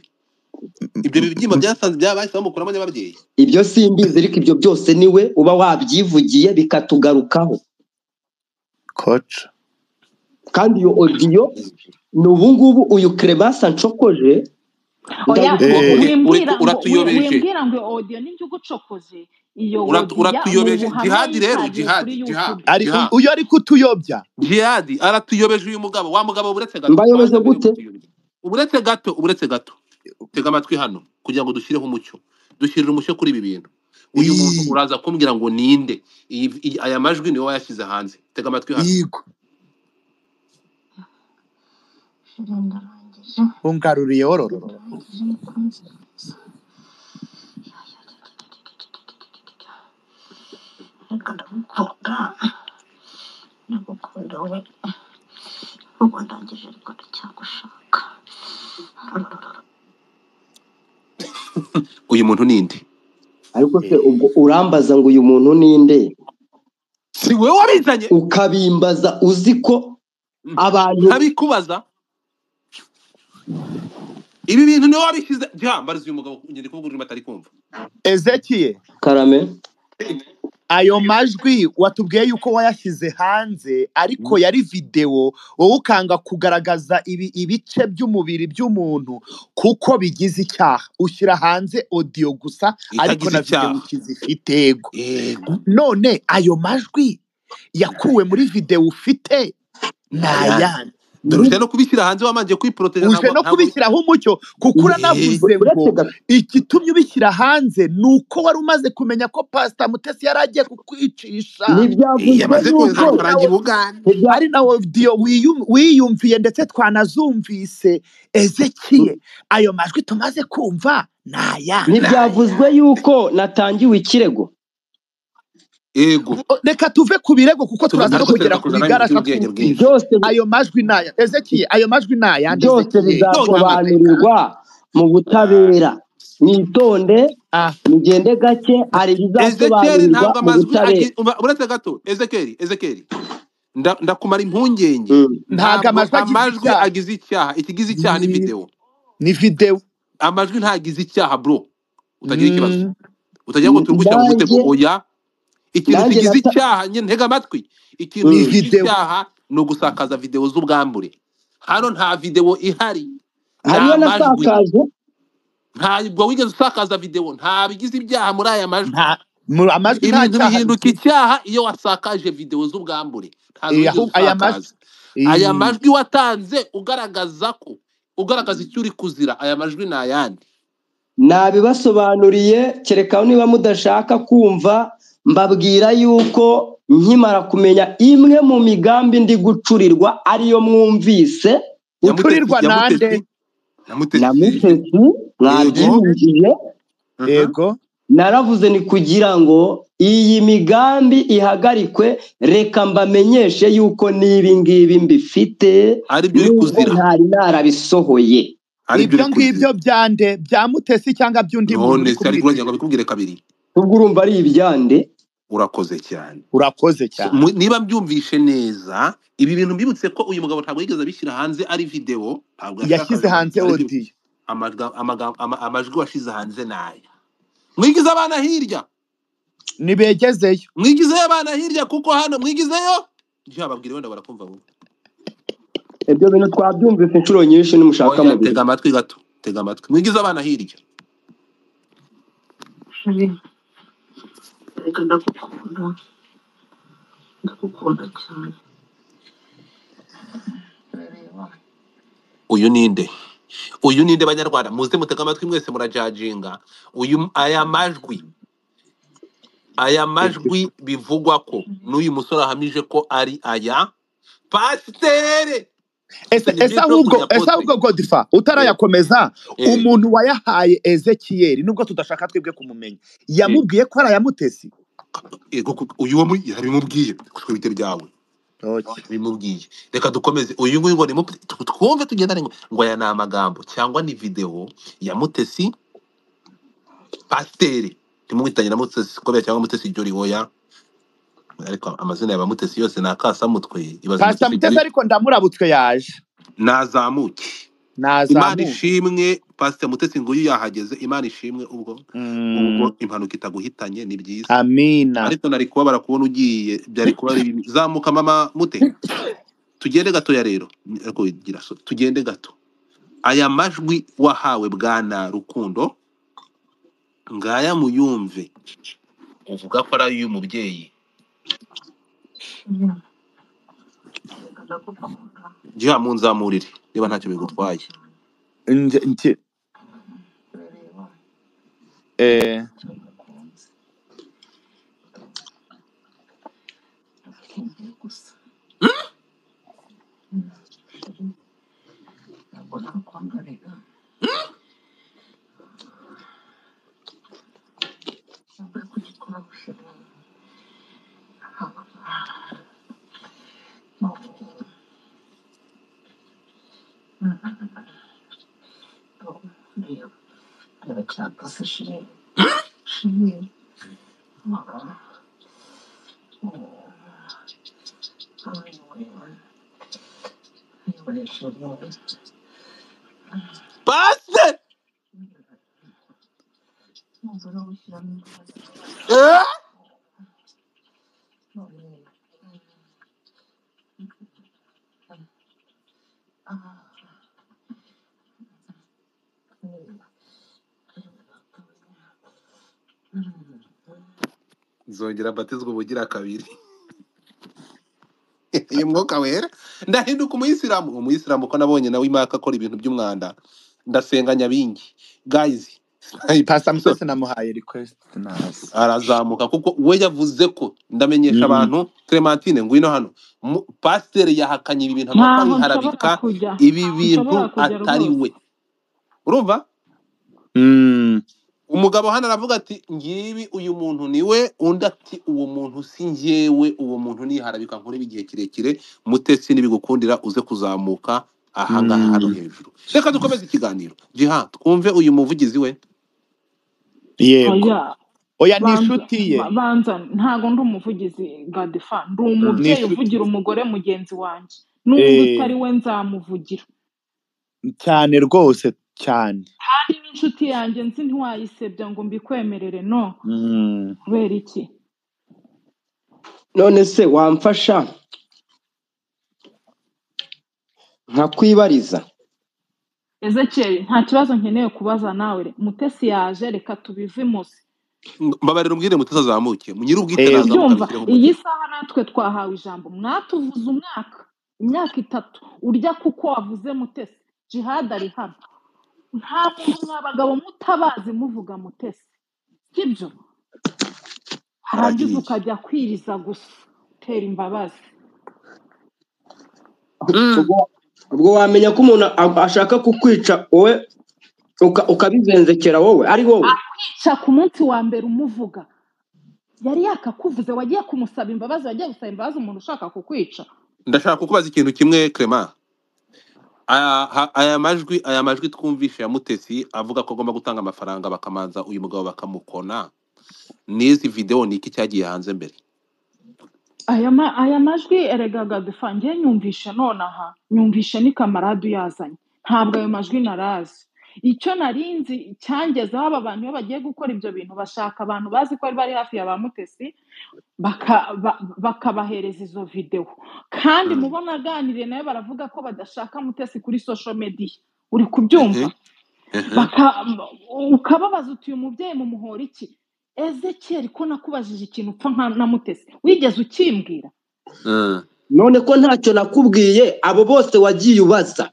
ibyo bibyimba byasanze byabahise bamukuramo nyababyeyi ibyo simbizi ariko ibyo byose niwe uba wabyivugiye bikatugarukaho coach kandi iyo audio n'ubungubu uyu Clemence Ncokoje wimbwira ngo audio ninjye ugucokoze iyo uratuyobeje Jihad rero Jihad ari uyu ari kutuyobya Jihad aratuyobeje uyu mugabo wa mugabo uretse gato mbayobeje gute uretse gato tega amatwi hano kugira ngo dushyireho umucyo dushyirire umucyo kuri ibi bintu uyu muntu uraza kumbwira ngo ninde aya majwi niwe wayashyize hanze tega amatwi hano ungaruriye orororo ndagukunda we ubu ndangije ariko ndacyagushaka uyu muntu ninde ariko se ubwo urambaza ngo uyu muntu ninde si wewe wabizanye ukabimbaza uzi ko abantu ntabikubaza ibi bintu niwe wabishyize mbariza uyu mugabo ngende kuvuga urimo atari kumva Ezekiel Karame ayo majwi watubwiye yuko wayashyize hanze ariko yari video wowe ukanga kugaragaza ibice by'umubiri by'umuntu kuko bigize icyaha ushyira hanze audio gusa ariko na video ukizifite none ayo majwi yakuwe muri video ufite nayandi Dore no kubishyira hanze wamanje kwiproteja uje no kubishyiraho umucyo kuko uranavuze ngo ikitumye ubishyira hanze nuko wari umaze kumenya ko Pastor Mutesi yaragiye kukwicisha nibyavuze yuko ari na audio wiyumviye ndetse twanazumvise Ezekiel ayo majwi tumaze kumva naya nibyavuzwe yuko natangiwe ikirego reka tuve ku birego kuko turaza no kugera ku bigarasha byose ayo majwi naya Ezekiel ayo majwi naya byose bizasobanurirwa mu butabera nitonde mugende gake ari bizasobanurirwa mu butabera uretse gato Ezekiel ndakumara impungenge ntago amajwi agize icyaha ikigize icyaha ni video amajwi ntagize icyaha bro utagira ikibazo utagira ngo turugusha mu mutego oya ikintu kigize icyaha ntega amatwi ikintu kigize icyaha ni ugusakaza video z'ubwambure hano nta video ihari hariyo nasakaje ntabwo wigeze usakaza video nta bigize ibyaha muri aya majwi amajwi ibintu bihinduka icyaha iyo wasakaje video z'ubwambure aya majwi watanze ugaragaza icyo uri kuzira aya majwi ni ayandi nabibasobanuriye kereka niba mudashaka kumva mbabwira yuko nkimara kumenya imwe mu migambi ndi gucurirwa ariyo mwumvise uturirwa nande na Mutesi mwabyibujije. ego Naravuze ni kugira ngo iyi migambi ihagarikwe, reka mbamenyeshe yuko n'ibi ngibi mbifite aribyo uri kuzira, ntari narabisohoye. ibyo ngibyo byande bya Mutesi cyangwa by'undi muntu none se ariko uragira ngo bikubwire kabiri, ubwo urumva ari ibyande. urakoze cyane niba mbyumvishe neza ibi bintu mbibutse ko uyu mugabo ntabwo yigeze abishyira hanze ari video, ntabwo yashyize hanze audio, amajwi washize hanze naya. Mwigize abana hirya, nibegezeyo mwigizeyo abana hirya, kuko hano mwigizeyo byababwira wenda barakumva bo. Ibyo bintu twabyumvise inshuro nyinshi nimushaka mu tega amatwi gato, tega amatwi. Mwigize abana hirya. Reka ndagukunda cyane. Uyu ninde banyarwanda? Muze mutega amatwi mwese murajajinga. Aya majwi bivugwa ko n'uyu musore ahamije ko ari aya pasiteri. Ese ahubwo Godfa utarayakomeza, umuntu wayahaye Ezekiel nubwo tudashaka twebwe kumumenya yamubwiye ko ari aya Mutesi. Uyu wo muri yabimubwiye kuri bite byawe bimubwiye. Reka dukomeze. Uyu nguyu ngo twumve tugendane ngo aya ni amagambo cyangwa ni video ya Mutesi pasiteri. Timwitanye na Mutesi Kobera cyangwa Mutesi Jolly Oya, ariko amazina ya Mutesi yose nakasa mutwe. Pastor Mutesi ariko ndamurabutswe yaje nazamuke. Imana ishimwe Pastor Mutesi nguyu yahageze. Imana ishimwe ubwo impanuka itaguhitanye ni byiza. Amina. Ariko nari kuba barakubona ugiye byari kuba zamuka mama Mute. Tugende gato ya rero, ariko gira so tugende gato. Aya majwi wahawe Bwana Rukundo ngaya muyumve, uvuga ko ari uyu mubyeyi. Jya munzamurire niba ntacyo bigutwaye. Pastor! Zongera batizwa ubugira kabiri. Iyi mwuka wera ndahinduka umuyisilamu ko nabonye nawe Imaka akora ibintu by'umwanda. Ndasenga Nyabingi guys. Pastor Mutesi namuhaye request arazamuka kuko we yavuze ko ndamenyesha abantu Clementine ngwino hano pastor yahakanye ibi bintu no harabika ibi bintu atari we. Urumva? Umugabo hano aravuga ati ngibi uyu muntu niwe, undi ati uwo muntu si njyewe, uwo muntu ni harabika nkore igihe kirekire. Mutesi nibigukundira uze kuzamuka ahangaha hano hejuru. Reka dukomeze ikiganiro. Jiha twumve uyu muvugizi we. Yego. Oya ni inshuti ye. Banza ntago ndi umuvugizi Godfa, ndi umubyeyi uvugira umugore mugenzi wanjye. N'ubwo utari we nzamuvugira. Cyane rwose cyane. Kandi n'inshuti yanjye nzi ntiwayisebya ngo mbikwemerere no. Kubera iki? None se wamfasha nkakwibariza? Ezekiel nta kibazo nkeneye kubaza nawe. Mutesi yaje reka tubive musi. Mbabarira umbwire Mutesi azamuke. Munyiri ubwite nazamuka. Iyi saha natwe twahawe ijambo. Mwatuvuze imyaka 3 urya kuko wavuze Mutesi. Jihad ari hano. Nta muntu mwabagabo mutabazi muvuga Mutesi. Sibyo? Harangiza ukajya kwiriza gusa. Tera imbabazi. ubwo wamenya ko umuntu ashaka kukwica wowe ukabizenzekera wowe ari wowe akwica ku munsi wa mbere umuvuga yari yakakuvuze wagiye kumusaba imbabazi wagiye gusaba imbabazi umuntu ushaka kukwica. ndashaka kukubaza ikintu kimwe Clement. aya majwi twumvishe ya Mutesi avuga ko agomba gutanga amafaranga bakamanza uyu mugabo bakamukona, n'izi video niki cyagiye hanze mbere? aya majwi eregaga dufangiye nyumvisha nonaha nyumvisha ni kamaradu yazanye, ntabwo ayo majwi narazi. Icyo narinzi cyangezeho aba bantu iyo bagiye gukora ibyo bintu bashaka abantu bazi ko bari hafi ya ba Mutesi bakabahereza izo video, kandi mubona aganiriye nawe baravuga ko badashaka Mutesi kuri social media. Uri kubyumva? Ukababaza uti uyu mubyeyi mumuhora iki? Ezekiel ko nakubajije ikintu upfa na Mutesi wigeze ukimbwira? none ko ntacyo nakubwiye, abo bose wagiye ubaza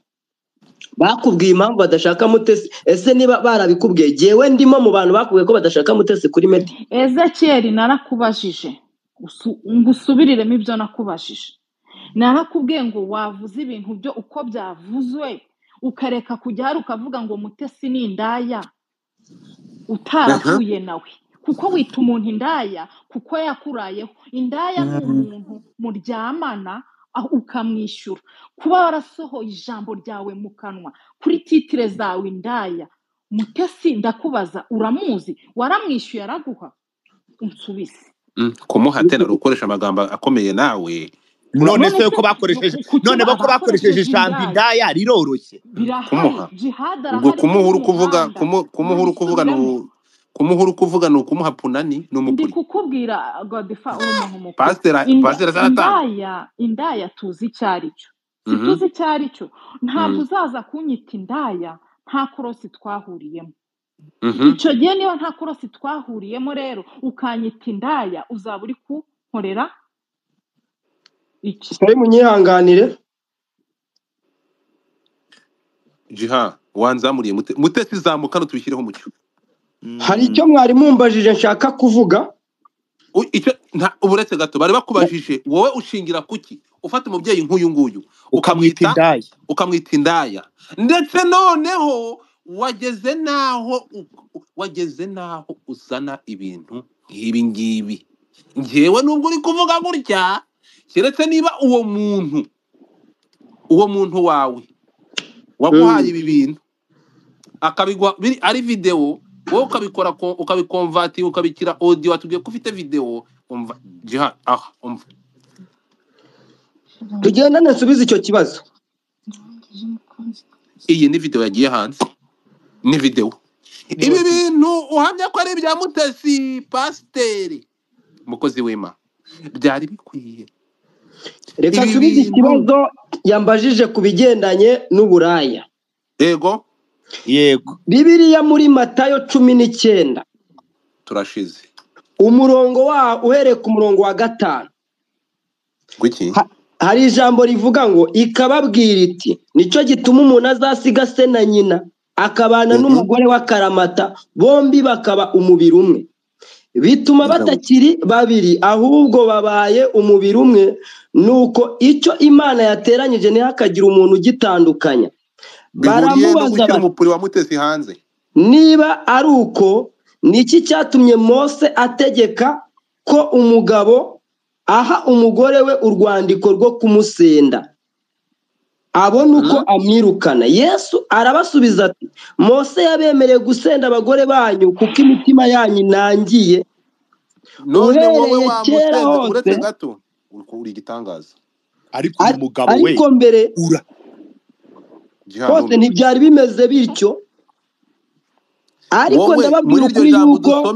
bakubwiye impamvu badashaka Mutesi. Ese niba barabikubwiye, jewe ndimo mu bantu bakubwiye ko badashaka Mutesi kuri media? Ezekiel narakubajije ngusubiriremo ibyo nakubajije. Narakubwiye ngo wavuze ibintu byo uko byavuzwe ukareka kujya hari ukavuga ngo Mutesi ni indaya utarahuye nawe, kuko wita umuntu indaya kuko yakurayeho. Indaya ni umuntu muryamana ukamwishyura. Kuba warasohoye ijambo ryawe mu kanwa kuri titire zawe indaya, Mutesi ndakubaza uramuzi? Waramwishyuye araguha? Unsubize. Kumuhatera ukoresha amagambo akomeye nawe. none se ko bakoresheje ijambo indaya riroroshye kumuha ubwo kumuhura kuvuga ni ukumuha punani n'umukuri. Ndi kukubwira Godfa uri umuntu mukuru. Pastor zaratanga indaya tuzi icyaricyo. Tuzi icyaricyo. Ntabwo uzaza kunyita indaya nta korosi twahuriyemo. Icyo gihe niba nta korosi twahuriyemo rero ukanyita indaya uzaba uri kunkorera iki? Sari munyihanganire. Jiha wanzamuriye Mutesi zamuka tubishyireho mucyo. Hari icyo mwari mumbajije nshaka kuvuga? Icyo uburetse gato bari bakubajije wowe ushingira kuki ufata umubyeyi nk'uyu nguyu ukamwita indaya, ndetse noneho wageze naho uzana ibintu nk'ibi ngibi. Ngewe nubwo uri kuvuga gutya, keretse niba uwo muntu wawe waguhaye ibi bintu akabigwa ari video, wowe ukabikora ukabikonvati ukabikira audio, watubwiye ko ufite video. Umva Jiha, umva tugenda nasubiza icyo kibazo. Iyi ni video yagiye hanze, ni video. Ibi bintu uhamya ko ari ibya Mutesi Pasiteri umukozi w'Imana byari bikwiye. Reka nsubize ikibazo yambajije ku bigendanye n'uburaya. Yego. Bibiliya muri Matayo 19 turashize umurongo uhereye ku murongo wa 5. Gwiki? Hari ijambo rivuga ngo ikababwira iti nicyo gituma umuntu azasiga se na nyina akabana n'umugore w'akaramata, bombi bakaba umubiri umwe. Bituma batakiri babiri ahubwo babaye umubiri umwe. Nuko icyo Imana yateranyije ntihakagira umuntu ugitandukanya. Baramubaza umupuri wa Mutesi hanze. Niba ari uko, niki cyatumye Mose ategeka ko umugabo aha umugore we urwandiko rwo kumusenda abona uko amwirukana? Yesu arabasubiza ati Mose yabemereye gusenda abagore banyu kuko imitima yanyu inangiye. None wowe wamusenda uretse gato uri gitangaza. Ariko umugabo we ariko mbere hose ntibyari bimeze bityo. Ariko ndababwira ukuri yuko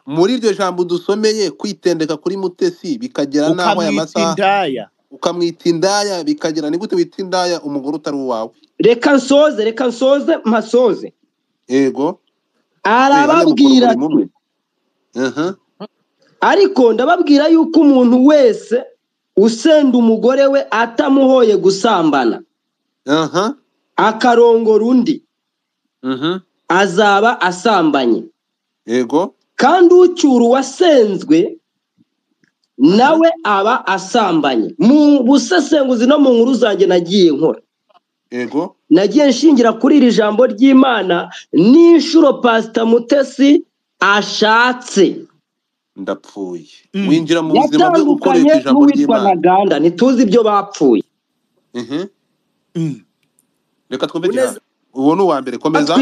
muri iryo jambo dusomeye kwitendeka kuri Mutesi bikagera naho aya masaha ukamwita indaya bikagera. Ni gute wita indaya umugore utari uwawe? Reka nsoze mpasoze. Yego. Arababwira ati ariko ndababwira yuko umuntu wese usenda umugore we atamuhoye gusambana akarongora undi azaba asambanye. Yego. Kandi ucyura uwasenzwe nawe aba asambanye. Mu busesenguzi no mu nkuru zanjye nagiye nkora, Yego. nagiye nshingira kuri iri jambo ry'Imana n'inshuro Pastor Mutesi ashatse Ndapfuye. Winjira mu buzima bwe yatandukanye ukoresha ijambo n'uwitwa ry'Imana. Ntaganda ntituzi ibyo bapfuye. Reka twumve Gihana. Uwo ni uwa mbere, komeza.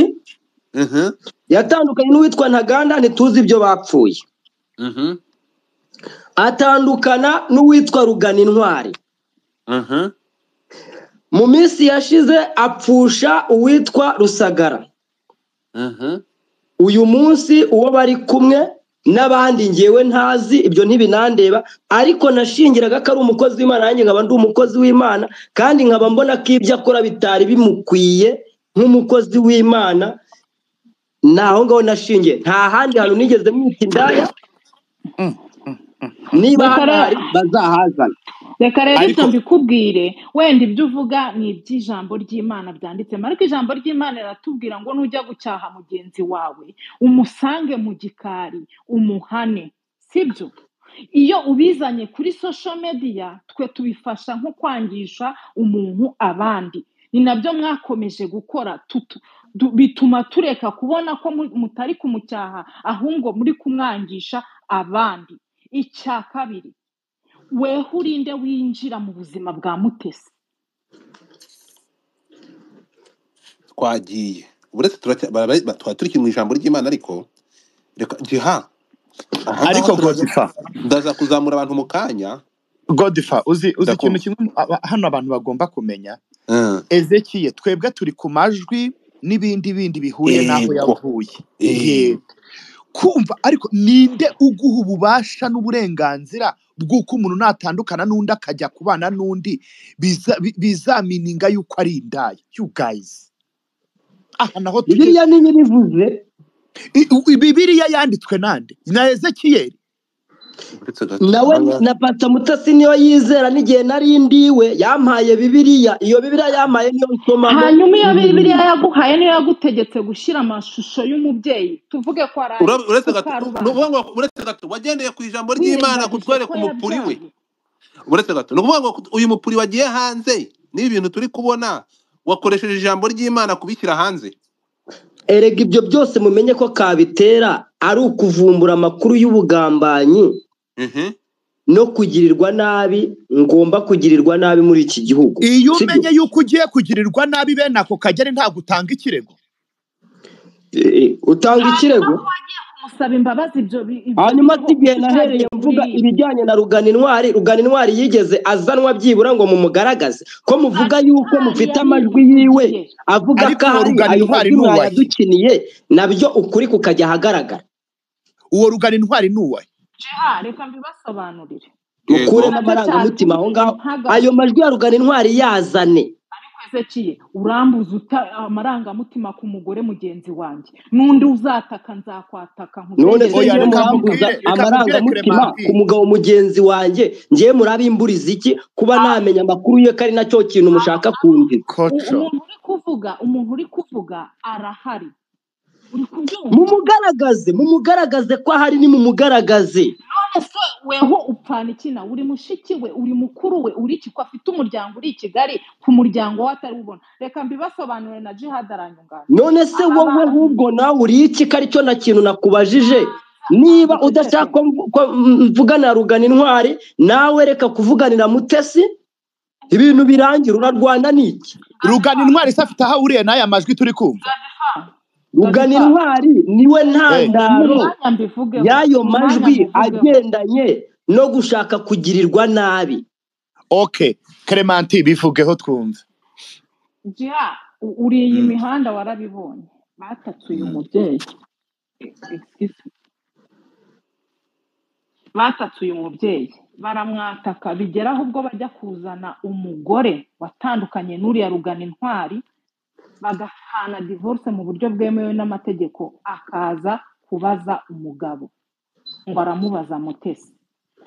Yatandukanye n'uwitwa Ntaganda ntituzi ibyo bapfuye. Atandukana n'uwitwa Rugana Intwari. Mu minsi yashize apfusha uwitwa Rusagara. Uyu munsi uwo bari kumwe n'abandi ngewe ntazi, ibyo ntibinandeba, ariko nashingiraga ko ari umukozi w'Imana, nanjye nkaba ndi umukozi w'Imana, kandi nkaba mbona ko ibyo akora bitari bimukwiye nk'umukozi w'Imana. Naho ngaho nashingiye, nta handi hantu nigeze mwita indaya. Niba hari bazahazana. Reka rero ibyo mbikubwire, wenda ibyo uvuga ni iby'ijambo ry'Imana byanditsemo, ariko ijambo ry'Imana riratubwira ngo nujya gucyaha mugenzi wawe umusange mu gikari umuhane, sibyo? Iyo ubizanye kuri social media twe tubifasha nko kwangisha umuntu abandi, ni nabyo mwakomeje gukora. Bituma tureka kubona ko mutari kumucyaha, ahubwo muri kumwangisha abandi. Icya kabiri, weho urinde winjira mu buzima bwa Mutesi. Twagiye uretse turi mu ijambo ry'Imana, ariko reka Gihana. Ariko Godfather, ndaza kuzamura abantu mu kanya. Godfather, uzi ikintu kimwe hano abantu bagomba kumenya. Ezekiel, twebwe turi ku majwi n'ibindi bihuriye n'aho yavuye. Kumva ariko ninde uguha ububasha n'uburenganzira bw'uko umuntu natandukana n'undi akajya kubana n'undi bizamininga yuko ari indaya? You guys, naho Bibiliya niyo bivuze. Bibiliya yanditswe nande? Na Ezekiel. Nawe na Pastor Mutesi niyo yizera, n'igihe nari ndiwe yampaye Bibiliya. Iyo Bibiliya yampaye niyo nsoma. Hanyuma iyo Bibiliya yaguhaye niyo yagutegetse gushyira amashusho y'umubyeyi, tuvuge ko ari uretse gato wagendeye ku ijambo ry'Imana kutwereka umupuri we. Uretse gato nukuvuga ngo uyu mupuri wagiye hanze n'ibi bintu turi kubona wakoresheje ijambo ry'Imana kubishyira hanze. Erega ibyo byose mumenye ko kabitera ari ukuvumbura amakuru y'ubugambanyi no kugirirwa nabi. Ngomba kugirirwa nabi muri iki gihugu. Iyo umenye yuko ugiye kugirirwa nabi, bene ako kagere ntabwo utanga ikirego. Utanga ikirego musaba imbabazi. Ibyo hanyuma igihe nahereye mvuga ibijyanye na Rugana Intwari, Rugana Intwari yigeze azanwa byibura ngo mumugaragaze ko muvuga yuko mufite amajwi yiwe avuga ko Rugana Intwari n'uwaye yadukiniye, nabyo ukuri kukajya ahagaragara. Uwo Rugana Intwari n'uwaye? Reka mbibasobanurire. Ukuremo amarangamutima aho ngaho. Ayo majwi ya Rugana Intwari yazane. Ezekiel, urambuza amarangamutima ku mugore mugenzi wanjye, n'undi uzataka nzakwataka. None se njye murambuza amarangamutima ku mugabo mugenzi wanjye, njye murabimburiza iki kuba namenya amakuru ye, ko ari nacyo kintu mushaka kumva? Umuntu uri kuvuga arahari. Mumugaragaze ko ahari, ni mumugaragaze. None se weho upfana iki? Na uri mushiki we, uri mukuru we, uri iki? Ko afite umuryango uri i Kigali, ku muryango we atari ubona. Reka mbibasobanurire na Jihad aranyungana. None se wowe ahubwo nawe uri iki? Ko aricyo na kintu nakubajije. Niba udashaka ko mvugana na Rugana Intwari, nawe reka kuvuganira Mutesi, ibintu birangira. Urarwanda niki? Rugana Intwari se afite aho ahuriye n'aya majwi turi kumva? Rugana Intwari niwe ntandaro y'ayo majwi agendanye no gushaka kugirirwa nabi. Okay, Clementine, bivugeho twumve. Uri iyi mihanda warabibonye, batatsuye umubyeyi. Batatsuye umubyeyi, baramwataka, bigeraho ubwo bajya kuzana umugore watandukanye n'uriya Rugana Intwari, bagahana divorce mu buryo bwemewe n'amategeko, akaza kubaza umugabo ngo aramubaza Mutesi.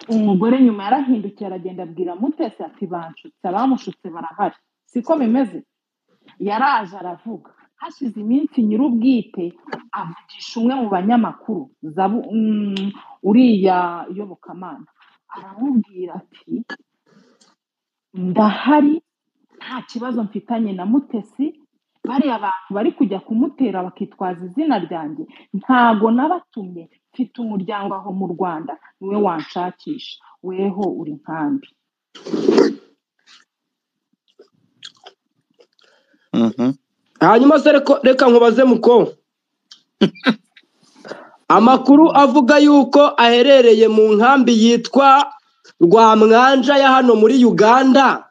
Umugore nyuma yarahindukiye aragenda abwira Mutesi ati banshutse, abamushutse barahari. Siko bimeze? Yaraje aravuga. Hashize iminsi nyir'ubwite avugisha umwe mu banyamakuru, uriya Iyobokamana, aramubwira ati ndahari nta kibazo mfitanye na Mutesi, bariya abantu bari kujya kumutera bakitwaza izina ryanjye ntago nabatumye, mfite umuryango aho mu Rwanda niwe wanshakisha, weho uri nkambi. hanyuma se reka nkubaze muko amakuru avuga yuko aherereye mu nkambi yitwa Rwamwanja ya hano muri Uganda,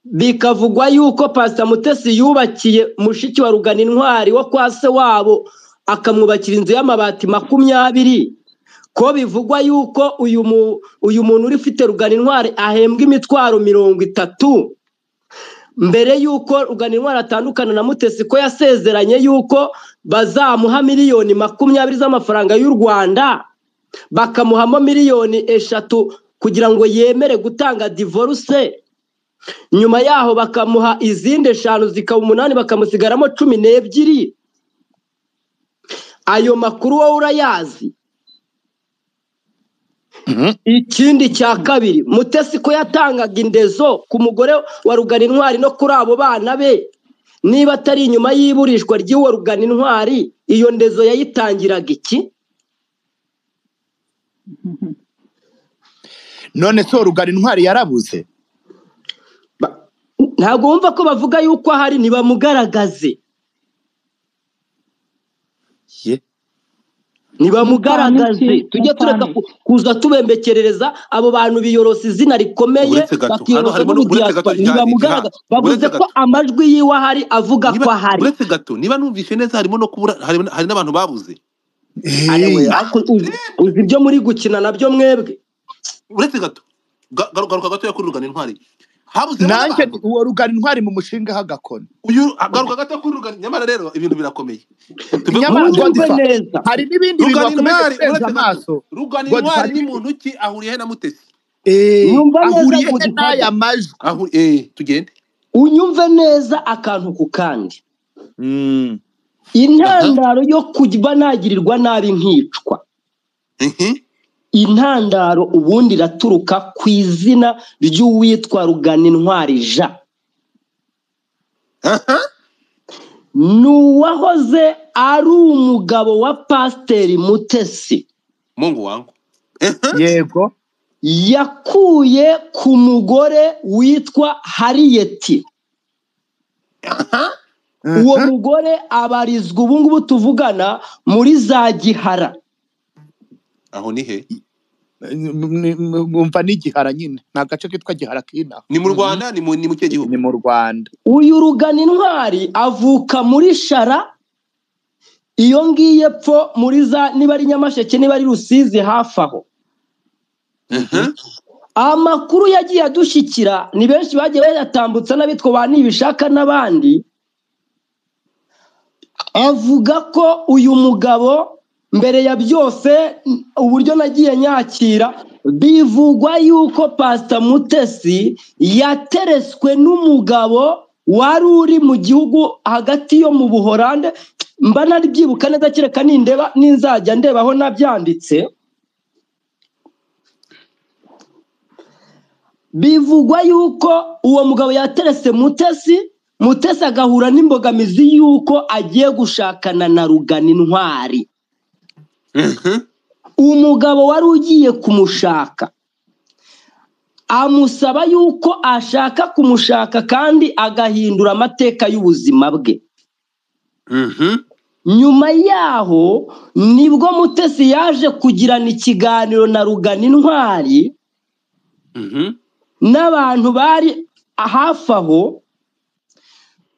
bikavugwa yuko Pastor Mutesi yubakiye mushiki wa Rugana Intwari wo kwa se wabo akamwubakira inzu y'amabati 20, ko bivugwa yuko uyu muntu uri ufite Rugana Intwari ahembwa imitwaro 30 mbere yuko Rugana Intwari atandukana na Mutesi, ko yasezeranye yuko bazamuha miliyoni 20 z'amafaranga y'u Rwanda, bakamuhamo miliyoni 3 kugira ngo yemere gutanga divorce, nyuma yaho bakamuha izindi 5 zikaba 8 bakamusigaramo 12. Ayo makuru wowe urayazi? Ikindi cya kabiri, Mutesi ko yatangaga indezo ku mugore wa Rugana Intwari no kuri abo bana be, niba atari inyuma y'iburishwa ry'uwo Rugana Intwari, iyo ndezo yayitangiraga iki? None so Rugana Intwari yarabuze? Ntabwo wumva ko bavuga yuko ahari, nibamugaragaze. Nibamugaragaze, tujye tureka kuza tubembekerereza abo bantu biyorosa izina rikomeye bakiyorosa n'ubudiaspora. Nibamugaragaze, bavuze ko amajwi yiwe ahari avuga ko ahari. Uretse gato niba numvishe neza harimo no kubura, hari n'abantu babuze. Uzi ibyo muri gukina nabyo mwebwe. Uretse gato garuka gato yakuri Rugana Intwari habuze nanjye uwo Rugana Intwari mu mushinga hagakona. Uyu garuka gato kuri Rugana, nyamara rero ibintu birakomeye. Hari n'ibindi bintu bakomeye kweza amaso. Rugana Intwari ni muntu ki ahuriye na Mutesi? Ahuriye n'aya majwi. Tugende unyumve neza akantu ku kandi. Intandaro yo kujya nagirirwa nabi nkicwa, intandaro ubundi iraturuka ku izina ry'uwitwa Rugana Intwari Jean. Nuwahoze ari umugabo wa Pasiteri Mutesi. Mungu wangu. Yego. Yakuye ku mugore witwa Harriet. Uwo mugore abarizwa ubungubu tuvugana muri za Gihara. Aho ni he? Umva ni Gihara nyine, nta gace kitwa Gihara kina. Ni mu Rwanda, ni mu cye gihugu? Ni mu Rwanda. Uyu Rugana Intwari avuka muri Shara, iyo ngiye pfo muri za niba ari Nyamasheke niba ari Rusizi hafi aho. Amakuru yagiye adushikira ni benshi bagiye bayatambutsa n'abitwa banibishaka n'abandi, avuga ko uyu mugabo mbere ya byose uburyo nagiye nyakira, bivugwa yuko Pastor Mutesi yatereswe n'umugabo wari uri mu gihugu hagati yo mu Buholande, mba nari byibuka neza kereka nindeba ninzajya ndebaho nabyanditse. Bivugwa yuko uwo mugabo yaterese Mutesi agahura n'imbogamizi yuko agiye gushakana na Rugana Intwari. Umugabo wari ugiye kumushaka amusaba yuko ashaka kumushaka kandi agahindura amateka y'ubuzima bwe. Nyuma yaho nibwo Mutesi yaje kugirana ikiganiro na Rugana Intwari n'abantu bari hafi aho,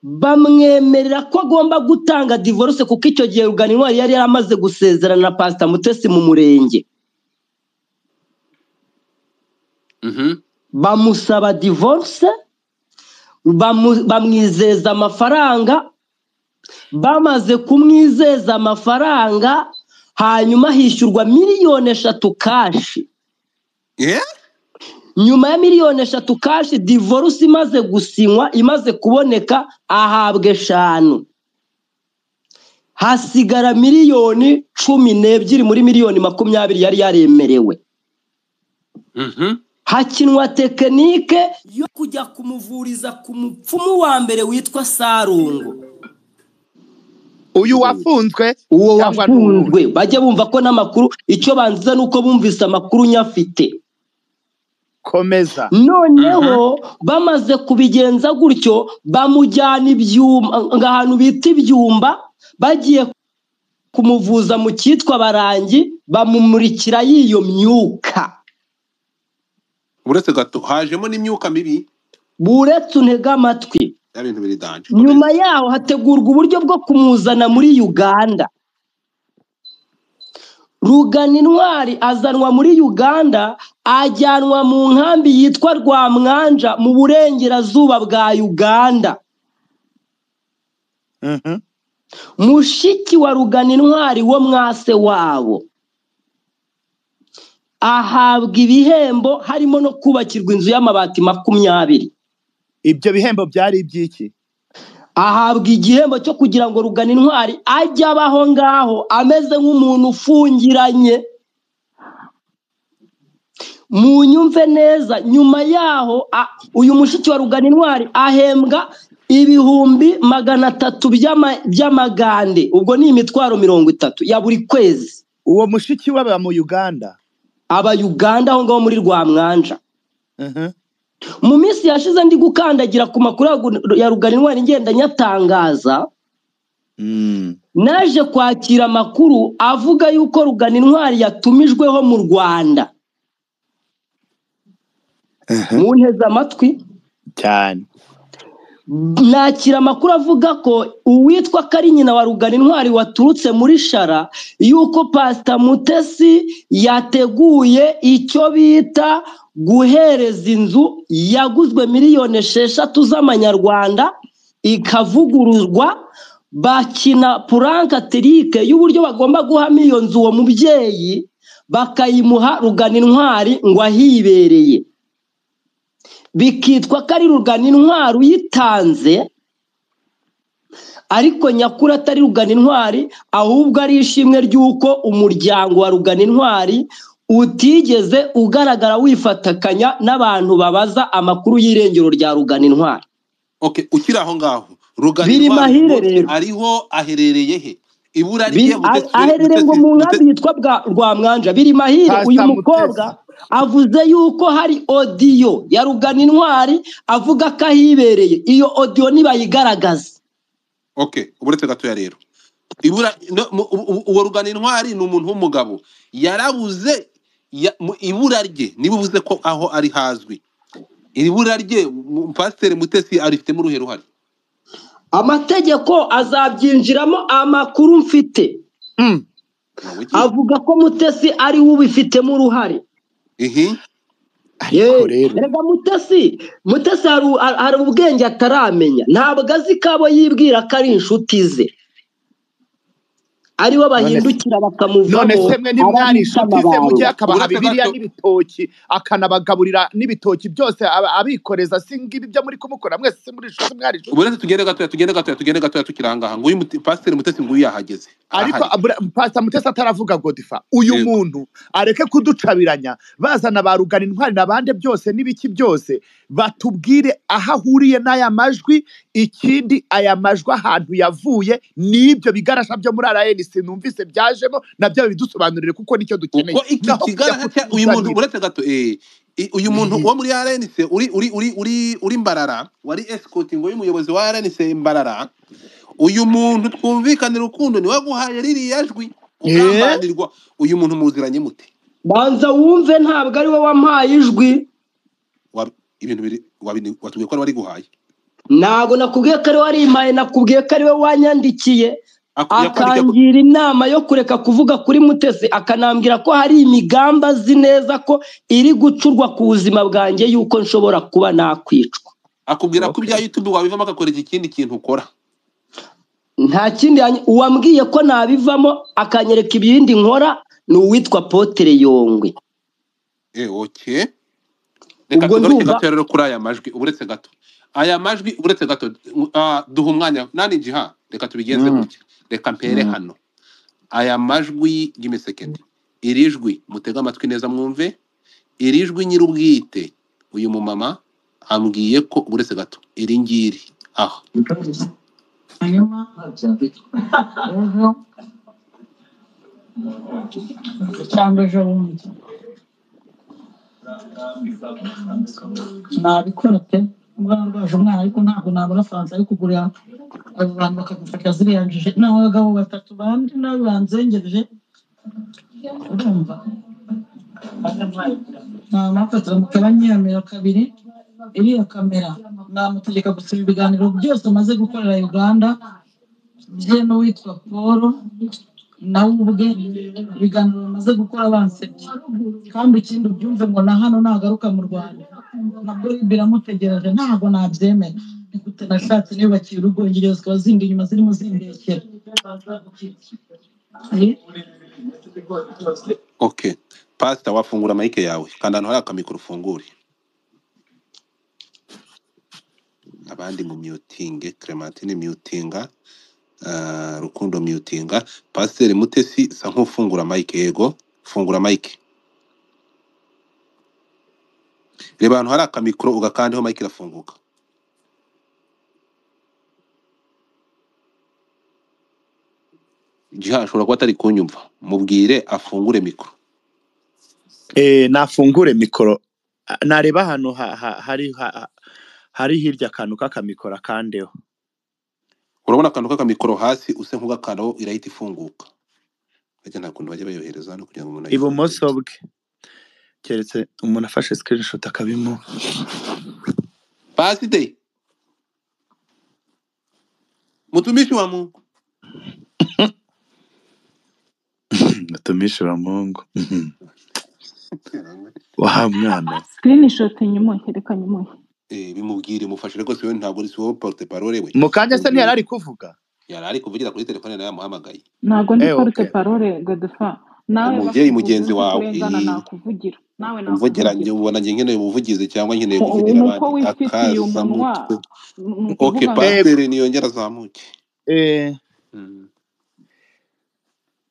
bamwemerera ko agomba gutanga divorce kuko icyo gihe Rugana Intwari yari yaramaze gusezerana na Pastor Mutesi mu murenge. Bamusaba divorce, bamwizeza amafaranga, bamaze kumwizeza amafaranga hanyuma hishyurwa miliyoni 3 kashi. Nyuma ya miliyoni 3 kashi, divorce imaze gusinywa, imaze kuboneka, ahabwe 5. Hasigara miliyoni 12 muri miliyoni 20 yari yaremerewe. hakinwa tekinike yo kujya kumuvuriza ku mupfumu wa mbere witwa Sarungo. uyu wafunzwe Uwo cyangwa n'uwundi wafunzwe bajya bumva ko n'amakuru icyo banziza nuko bumvise amakuru nyafite. komeza Noneho bamaze kubigenza gutyo bamujyana ibyuma ahantu bita ibyumba, bagiye kumuvuza mu cyitwa Barangi, bamumurikira yiyo myuka. uretse gato hajemo n'imyuka mibi Buretse untega amatwi. ya bintu biri danje. Nyuma yaho hategurwa uburyo bwo kumuzana muri Uganda. Rugana Intwari azanwa muri Uganda, ajyanwa mu nkambi yitwa Rwamwanja mu burengerazuba bwa Uganda. Mushiki wa Rugana Intwari wo mwase wabo ahabwa ibihembo harimo no kubakirwa inzu y'amabati 20. ibyo bihembo byari iby'iki? Ahabwa igihembo cyo kugira ngo Rugana Intwari ajye abaho ngaho ameze nk'umuntu ufungiranye. Mu nyumve neza, nyuma yaho uyu mushiki wa Rugana Intwari ahembwa 300 by'amagande, ubwo ni 30 ya buri kwezi. Uwo mushiki waba mu Uganda? Aba Uganda aho ngaho muri Rwamwanja. Mu minsi yashize ndi gukandagira ku makuru ya Rugana Intwari ngenda nyatangaza, naje kwakira amakuru avuga yuko Rugana Intwari yatumijweho mu Rwanda. Munteze amatwi cyane. Nakira amakuru avuga ko uwitwa Karinyina wa Rugana Intwari waturutse muri Shara yuko Pastor Mutesi yateguye icyo bita guhereza inzu yaguzwe miliyoni 6 z'amanyarwanda ikavuguruzwa, bakina purankatirike y'uburyo bagomba guhama iyo nzu uwo mubyeyi bakayimuha Rugana Intwari ngo ahibereye, bikitwa ko ari Rugana Intwari uyitanze, ariko nyakuri atari Rugana Intwari, ahubwo ari ishimwe ry'uko umuryango wa Rugana Intwari utigeze ugaragara wifatakanya n'abantu babaza amakuru y'irengero rya Rugana Intwari. Okay, ukiri aho ngaho Rugana Intwari ariho aherereye he? Ibura rye aherereye ngo mu nkambi yitwa Rwamwanja. Biri mahire uyu mukobwa avuze yuko hari audio ya Rugana Intwari avuga ko ahibereye. Iyo audio nibayigaragaza. Okay, uburetse gato ya rero ibura uwo Rugana Intwari ni umuntu w'umugabo yarabuze ibura rye nibuvuze ko aho ari hazwi. Ibura rye Pasteur Mutesi arifitemo uruhe ruhari? Amategeko azabyinjiramo, amakuru mfite avuga ko Mutesi ari ubifitemo uruhare. Rega Mutesi hari ubwenge ataramenya, ntabwo azi kabo yibwira ko ari inshuti ze aribo bahindukira bakamuvamo. None se mwe ntimwari inshuti ze mugiye akabaha Bibiliya n'ibitoki akanabagaburira n'ibitoki byose abikoreza, singibi byo muri kumukora mwese se muri inshuti mwari inshuti? Uburetse tugende gato tukiranga ngo uyu Pasteur Mutesi ngo yahageze. Ariko Pastor Mutesi ataravuga Godfa uyu muntu areke kuducabiranya, bazana ba Rugana Intwari nabande byose n'ibiki byose batubwire aho ahuriye n'aya majwi. Ikindi aya majwi ahantu yavuye n'ibyo bigarasha byo muri RNC numvise byajemo nabyo bidusobanurire kuko nicyo dukeneye. Uko iki kigarasha uyu muntu uretse gato uyu muntu wo muri RNC uri Mbarara wari escorting y'umuyobozi wa RNC Mbarara, uyu muntu twumvikanira urukundo ni waguhaye ririya jwi ugambanirwa. Uyu muntu muziranye mute? Banza wumve ntabwo ari we wampaye ijwi. Ibintu biri watubwiye ko ari wari guhaye. Ntabwo nakubwiye ko ari wari impaye, nakubwiye ko ari we wanyandikiye akangira inama yo kureka kuvuga kuri Mutesi, akanambwira ko hari imigamba azi neza ko iri gucurwa ku buzima bwanjye yuko nshobora kuba nakwicwa. Akubwira ko ibya YouTube wabivamo akakoreza ikindi kintu ukora. Nta kindi uwambwiye ko nabivamo akanyereka ibindi nkora ni uwitwa Apotre Yongwe. Okay. Reka tugaruke gato rero kuri aya majwi uburetse gato. Aya majwi uburetse gato duha umwanya nani jiha, reka tubigenze gutya. Reka mpere hano. Aya majwi y'imisekendi. Irijwi mutega amatwi neza mwumve. iri jwi nyir'ubwite uyu mumama ambwiye ko uretse gato iri ngiri aha hanyuma ejo cyangwa ejo bundi nabikora pe mbona rwaje umwana ariko ntabwo nabura fanta yo kugurira abo bantu bakagufasha ziriya njiji ni abagabo batatu bandi nawe banzengereje urumva namafatira mukabanyamira kabiri iriya kamera namutegeka gusiba ibiganiro byose amaze gukorera Uganda bye n'uwitwa Paul nawe ubwe ibiganiro bamaze gukora bansebye kandi ikindi ubyumve ngo na hano nagaruka mu Rwanda nabwo biramutegereje ntabwo nabyemera nigute nashatse niyubakiye urugo ingero zikaba zindi inyuma zirimo zindekera okay pastor wafungura mic yawe kandi hano hari akamikoro ufungure abandi mu mutinge Clementine mutinga Rukundo mutinga Pasteur Mutesi sa nk'ufungura mic yego fungura mic reba ahantu hari akamikoro ugakandeho mic irafunguka Jiha ashobora kuba atari kunyumva mubwire afungure mikoro nafungure mikoro nareba hano hari hirya akantu k'akamikoro akandeho urabona akantu k'akamikoro hasi use nk'ugakandaho irahita ifunguka ajya nta kuntu bajya bayohereza hano kugira ngo umuntu ibumoso bwe keretse umuntu afashe screenshot akabimo Pastor mtumishi wa Mungu mtumishi wa Mungu wa mwana screenshot nyuma reka nyuma bimubwire mufashe rwose we ntabwo ari siwo porte parole we mukanya se ntiyari kuvuga yari kuvugira kuri telefone nawe yamuhamagaye ntabwo ndi porte parole Godfa nawe umubyeyi mugenzi wawe nakuvugira nawe nakuvugira njye ubona njye nkeneye ubuvugizi cyangwa nkeneye kuvugira abandi wifitiye umunwa okay pasteur niyongera zamuke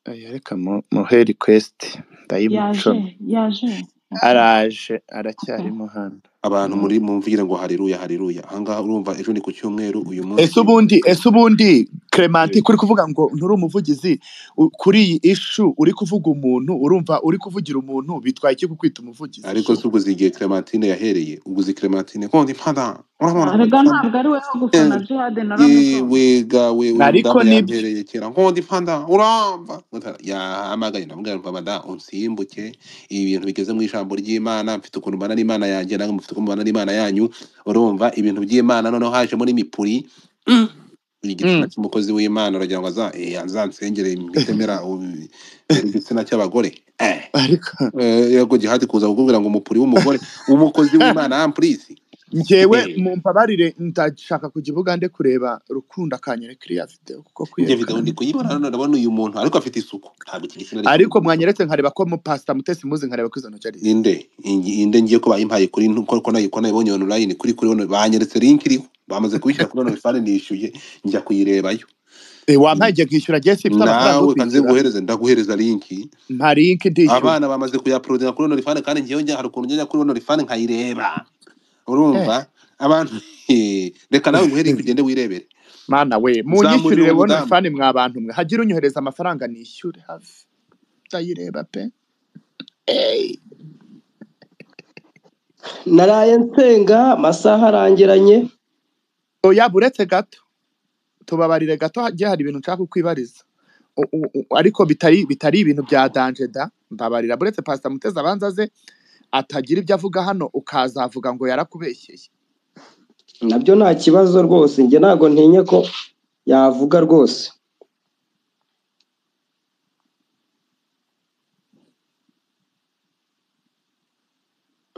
reka muhe request ndayimuco yaje araje aracyari muhanda abantu muri mumvire ngo haleluya haleluya ahangaha urumva ejo ni ku cyumweru uyu munsi ese ubundi Clementine kuri kuvuga ngo nturi umuvugizi kuri iyi issue uri kuvuga umuntu urumva uri kuvugira umuntu bitwaye iki kukwita umuvugizi ariko subuze igihe Clementine yahereye ubuzi Clementine kondi pada arega ntabwo ari we gufana Jihad we ariko yampereye kera kondi pada uramba yahamagaye ndamubwira mva mada unsimbuke ibintu bigeze mu ijambo ry'Imana mfite ukuntu mbana n'Imana yanjye nange mufite ukuntu mbana n'Imana yanyu urumva ibintu by'Imana noneho haje muri mipuri igitsina cy'umukozi w'Imana uragira ngo azansengere imitemera igitsina cy'abagore ariko yego Jihad kuza kukubwira ngo umupuri w'umugore umukozi w'Imana amplisi njyewe mumpabarire ndashaka kujya Bugande kureba Rukundo akanyereka iriya video kuko kwiye video ndi kuyibona none ndabona uyu muntu ariko afite isuku ntabwo kirikina ariko mwanyeretse nkareba ko mu Pastor Mutesi muzi nkareba ko izo ntoki ari inde ngiye ko bayimpaye kuri ko nayibonye online kuri banyeretse link iriho bamaze kuyishyira kuri OnlyFans nishyuye njya kuyirebayo wampaye igihe kwishyura gihe sifite amafaranga nawe kanze guhereza ndaguhereza link nta link ndishyura abana bamaze kuyaploadinga kuri OnlyFans kandi ngiye njya hari ukuntu njya kuri OnlyFans nkayireba urumva abantu reka nawe nguhere kugende wirebere mana we munyishyurire OnlyFans mwa bantu mwe hagira unyohereza amafaranga nishyure hafi ndayireba pe naraye nsenga amasaha arangiranye oya buretse gato tubabarire gato hagiye hari ibintu nshaka kwibariza ariko bitari ibintu bya danger da mbabarira buretse Pastor Mutesi abanza ze atagira ibyo avuga hano ukazavuga ngo yarakubeshyeye nabyo nta kibazo rwose njye ntago ntinye ko yavuga rwose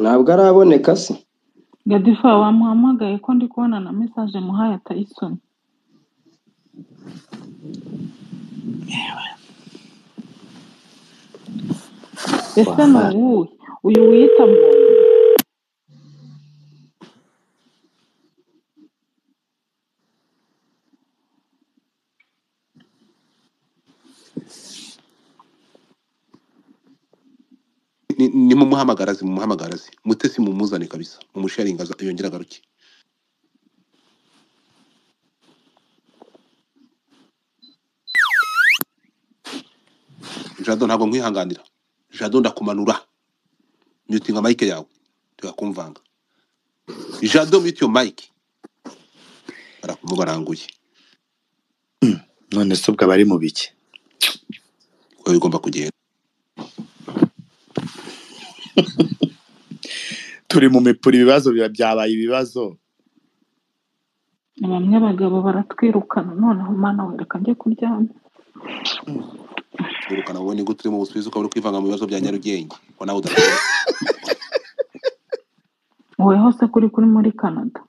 ntabwo araboneka se Gadifa wamuhamagaye ko ndi kubona na message muhaye atayisoni ese n'uwuhe uyu wiyita ni mumuhamagarazi mutesi mumuzane kabisa mumusharinga yongera garuke. Jado ntabwo nkwihanganira. Jado ndakumanura. Mutinga mic yawe. Tuyakumvanga. Jado mute your mic. Baranguye. none se ubwo bari mu biki Ko bigomba kugenda. turi mu mipuri ibibazo byabaye ibibazo bamwe abagabo baratwirukana noneho mana wereka njye kuryama. Birukana wowe ni gute uri mu Busuwisi ukaba uri kwivanga mu bibazo bya Nyarugenge ko nawe udakora. wowe hose kuri muri Canada.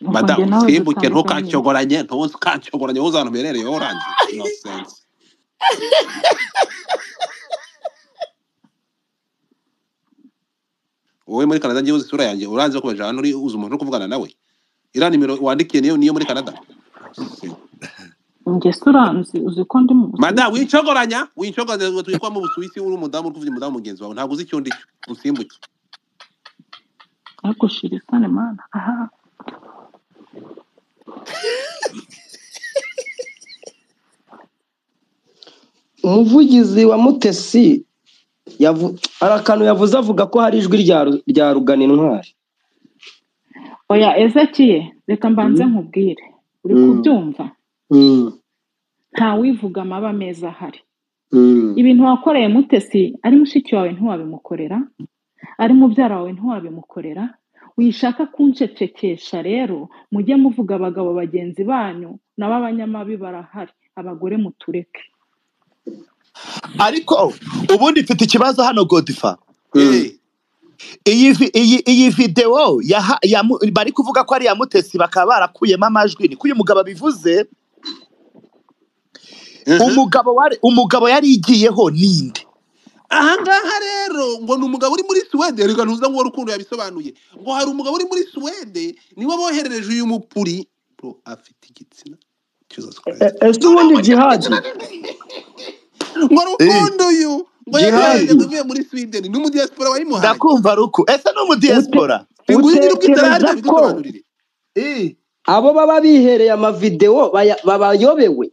Madam simbuke ntukancyogoranye uzantu mberereye orange. No sense. Wowe muri Canada ngiye uzi isura yanjye uranze ko bajana uri uzi umuntu uri kuvugana nawe. Ira nimero wandikiye niyo muri Canada. Njye suranzi uzi ko ndi mu Madam wincogoranya twikwa mu Busuwisi uri umudamu uri kuvuga umudamu mugenzi wawe ntabwo uzi icyo ndi usimbuke. ariko shirisane mana aha. umuvugizi wa Mutesi arakantu yavuze avuga ko hari ijwi rya Rugana Intwari. Oya Ezekiye reka mbanze nkubwire uri kubyumva. Nta wivuga amaba meza ahari. Ibintu wakoreye Mutesi ari mushiki wawe ntiwabimukorera, ari mubyara wawe ntiwabimukorera. Wishaka kuncecekesha rero mujye muvuga abagabo bagenzi banyu nabo abanyamabi barahari, abagore mutureke. ariko ubundi mfite ikibazo hano Godfa iyi video bari kuvuga ko ari ya Mutesi bakaba barakuyemo amajwi niko uyu mugabo bivuze. umugabo yari igiyeho ninde ahangaha rero ngo ni umugabo uri muri Swede reka ntuza ngo urukundo yabisobanuye ngo hari umugabo uri muri Swede niwe boherereje uyu mupuri bro afite igitsina ese ubundi jihadi ngo rukundo uyu ngo yagiye muri Sweden ni mu diaspora wayimuhaye. Ndakumva ruko ese no mu diaspora utekereza ko abo baba bihereye amavideo babayobewe.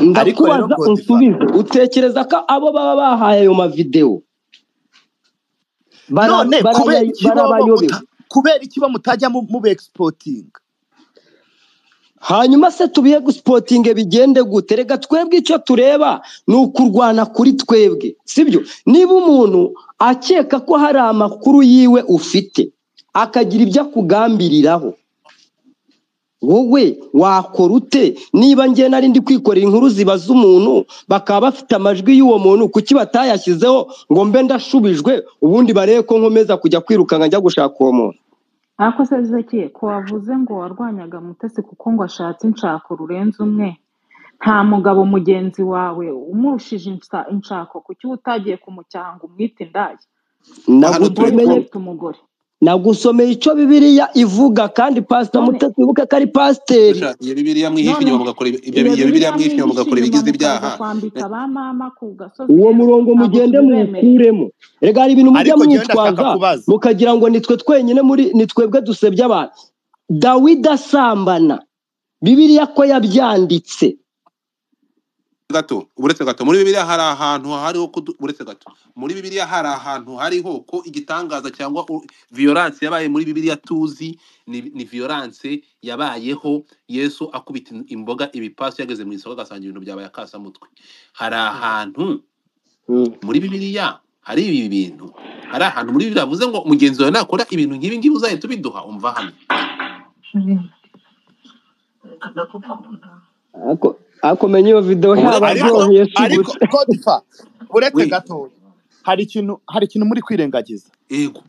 Ndakubaza unsubize utekereza ko abo baba bahaye ayo mavideo barabayobewe kubera iki bamutajya mu exporting hanyuma se tubiye gusporting bigende gute? Rega twebwe icyo tureba ni ukurwana kuri twebwe sibyo. Niba umuntu akeka ko hari amakuru yiwe ufite akagira ibyo akugambiriraho wowe wakora ute? Niba ngiye nari ndi kwikorera inkuru zibaza umuntu bakaba bafite amajwi y'uwo muntu kuki batayashyizeho ngo mbe ndashubijwe ubundi barebe ko nkomeza kujya kwirukanga njya gushaka uwo muntu. Ariko se Ezekiye ko wavuze ngo warwanyaga Mutesi kuko ngo ashatse inshako rurenze umwe, nta mugabo mugenzi wawe umurushije inshako kuki utagiye kumucyanga umwite indaya? Nagusomeye icyo Bibiliya ivuga kandi Pastor Mutesi ibuka ko ari pasiteri. Iyo Bibiliya mwihishinywa mugakora ibyo Bibiliya mwihishinywa mugakora ibigize ibyaha. Uwo murongo mugende mukuremo. Rega hari ibintu mujya mwitwaza mukagira ngo nitwe twenyine nitwebwe dusebya abantu. Dawidi asambana Bibiliya ko yabyanditse. Uretse gato muri Bibiliya hari ahantu hariho muri Bibiliya hari ahantu hariho ko igitangaza cyangwa violence yabaye muri Bibiliya tuzi ni violence yabayeho Yesu akubita imboga ibipasi yageze mu isoko agasanga ibintu byabaye akasa mutwe. Hari ahantu muri Bibiliya hari ibi bintu, hari ahantu muri Bibiliya bavuze ngo mugenzi wawe nakora ibintu nk'ibi ngibi uzaye tubiduha. Umva hano akomenya iyo video yabaryoheye ariko Godfa uretse gato hari ikintu muri kwirengagiza. Yego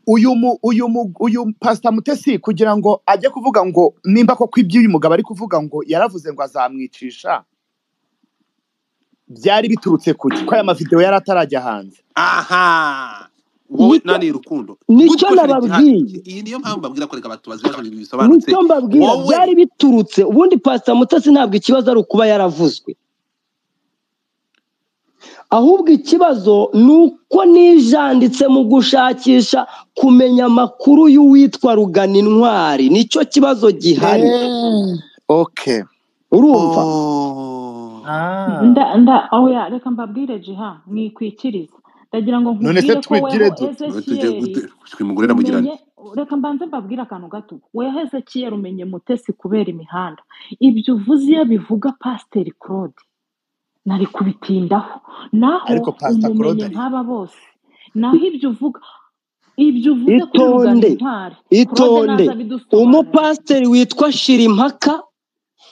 uyu Pastor Mutesi kugira ngo ajye kuvuga ngo nimba ko kwibyo uyu mugabo ari kuvuga ngo yaravuze ngo azamwicisha byari biturutse kuki ko aya mavideo yari atarajya hanze. aha wowe nani Rukundo nicyo gukoresha jihad nababwiye iyi niyo mpamvu babwira ko reka batubaze ibibazo bisobanutse nicyo mbabwira wowe byari biturutse ubundi Pastor Mutesi ntabwo ikibazo ari ukuba yaravuzwe ahubwo ikibazo ni uko nijanditse mu gushakisha kumenya amakuru y'uwitwa Rugana Intwari nicyo kibazo gihari okay urumva oya reka mbabwire jiha mwikwikiriza ndagira ngo none se nkubwire ko twigire weho dute Ezekiyeli twimugurira mugirane umenye reka mbanze mbabwire akantu gato weho Ezekiyeli umenye Mutesi kubera imihanda ibyo uvuze iyo bivuga Pasiteri Claude nari kubitindaho ariko naho Pastor Claude umumenye ari nk'aba bose naho ibyo uvuze kuri Rugana Intwari Claude itonde naza bidusobanurira umupasiteri witwa Shirimpaka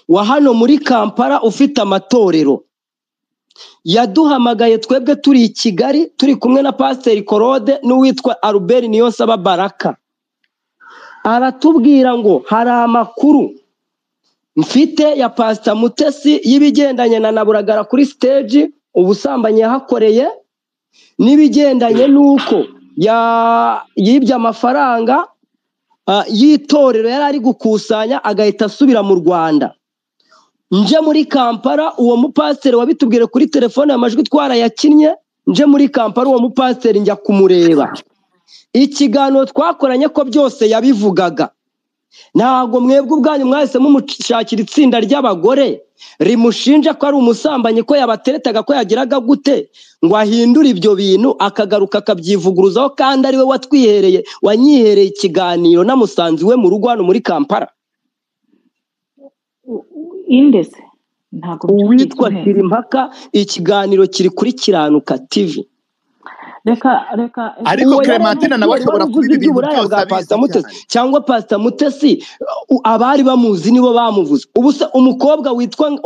wa hano muri Kampala ufite amatorero yaduhamagaye twebwe turi i Kigali turi kumwe na Pasiteri Claude n'uwitwa Albert Niyonsaba Baraka aratubwira ngo hari amakuru mfite ya Pastor Mutesi y'ibigendanye na Naburagara kuri stage ubusambanyi yahakoreye n'ibigendanye nuko yibye amafaranga y'itorero yari ari gukusanya agahita asubira mu Rwanda nje muri Kampala uwo mupasiteri wabitubwire kuri telefone amajwi twarayakinnye nje muri Kampala uwo mupasiteri njya kumureba ikiganiro twakoranye ko byose yabivugaga ntago mwebwe ubwanyu mwahise mumushakira itsinda ry'abagore rimushinja ko ari umusambanyi ko yabateretaga ko yagiraga gute ngo ahindure ibyo bintu akagaruka akabyivuguruzaho kandi ari we watwihereye wanyihereye ikiganiro namusanze iwe mu rugo hano muri Kampala indese ntago uwitwa Shirimpaka ikiganiro kiri kuri Kiranuka TV reka ariko Clementine nawe ashobora kubiba ibintu byose abizi cyangwa Pastor Mutesi abari bamuzi nibo bamuvuze ubu se umukobwa witwa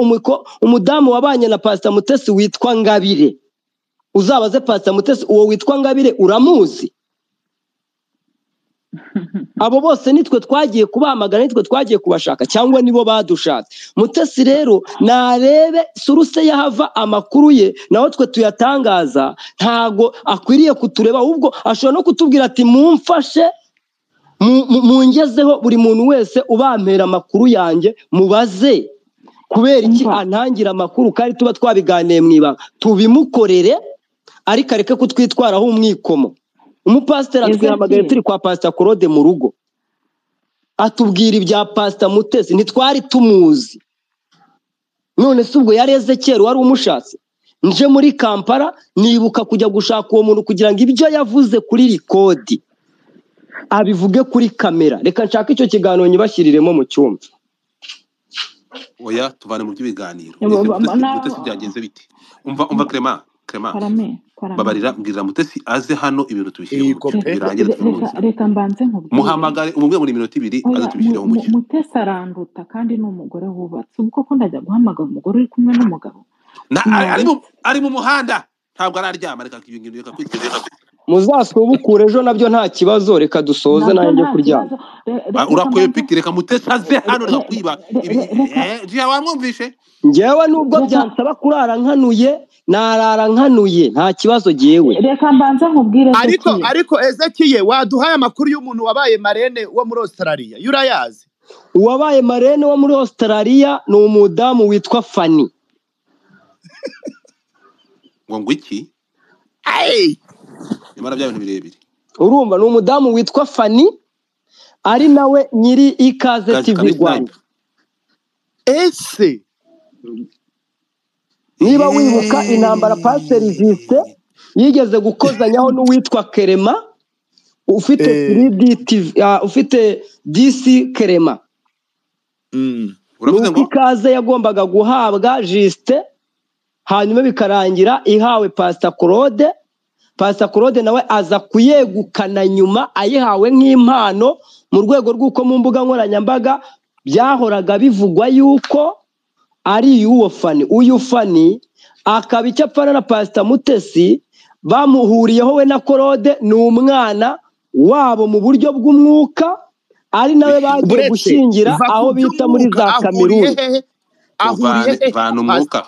umudamu wabanye na Pastor Mutesi witwa Ngabire uzabaze Pastor Mutesi uwo witwa Ngabire uramuzi abo bose nitwe twagiye kubahamagara nitwe twagiye kubashaka cyangwa nibo badushatse Mutesi rero narebe suruse yahava amakuru ye naho twe tuyatangaza ntago akwiriye kutureba ahubwo ashobora no kutubwira ati mumfashe mungezeho buri muntu wese ubampera amakuru yanjye mubaze kubera iki antangira amakuru kandi tuba twabiganiye mwibanga tubimukorere ariko areke kutwitwaraho umwikomo umupasiteri atwihamagaye turi kwa Pastor Claude mu rugo atubwira ibya Pastor Mutesi ntitwari tumuzi none se ubwo yari Ezekiyeli wari umushatse nje muri Kampala nibuka kujya gushaka uwo muntu kugira ngo ibyo yavuze kuri record abivuge kuri kamera reka nshaka icyo kiganiro nyibashyiriremo mu cyumba oya tuvane mu by'ibiganiro Mutesi byagenze biti umva Clement babarira mbwira Mutesi aze hano ibintu tubishyire reka mbanze nkubwire muhamagare umubwe muri minota 2 aze tubishireho mu Mutesi aranduta kandi n'umugore wubatse ubwo ko ndajya guhamagara umugore uri kumwe n'umugabo ari mu muhanda ntabwo araryama reka ibintu reka kwiteza muzasubukure ejo nabyo nta kibazo reka dusoze nanjye kuryama urakoye piki reka Mutesi aze hano reka kwiba jiya wamwumvishe ngewe nubwo byansaba kurara nkanuye narara nkanuye nta kibazo giyewe reka mbanze nkubwire ariko Ezekiyeli waduhaye amakuru y'umuntu wabaye marene wo muri Australia yurayazi uwabaye marene wo muri Australia ni umudamu witwa Fanny ngo iki imara bya bintu birebire urumva ni umudamu witwa Fanny ari nawe nyiri Ikaze TV Rwanda ese niba wibuka intambara Pasiteri Justin yigeze gukozanyaho n'uwitwa Kerema ufite 3D TV ufite DC Kerema uravuze ngo Ikaze yagombaga guhabwa Justin hanyuma bikarangira ihawe Pastor Claude nawe aza kuyegukana nyuma ayihawe nk'impano mu rwego rw'uko mu mbuga nkoranyambaga byahoraga bivugwa yuko ari uyu Fanny akaba icyo apfana na Pastor Mutesi bamuhuriyeho we na Claude ni umwana wabo mu buryo bw'umwuka ari nawe bagiye gushyingira aho bita muri za Kameruni vana umwuka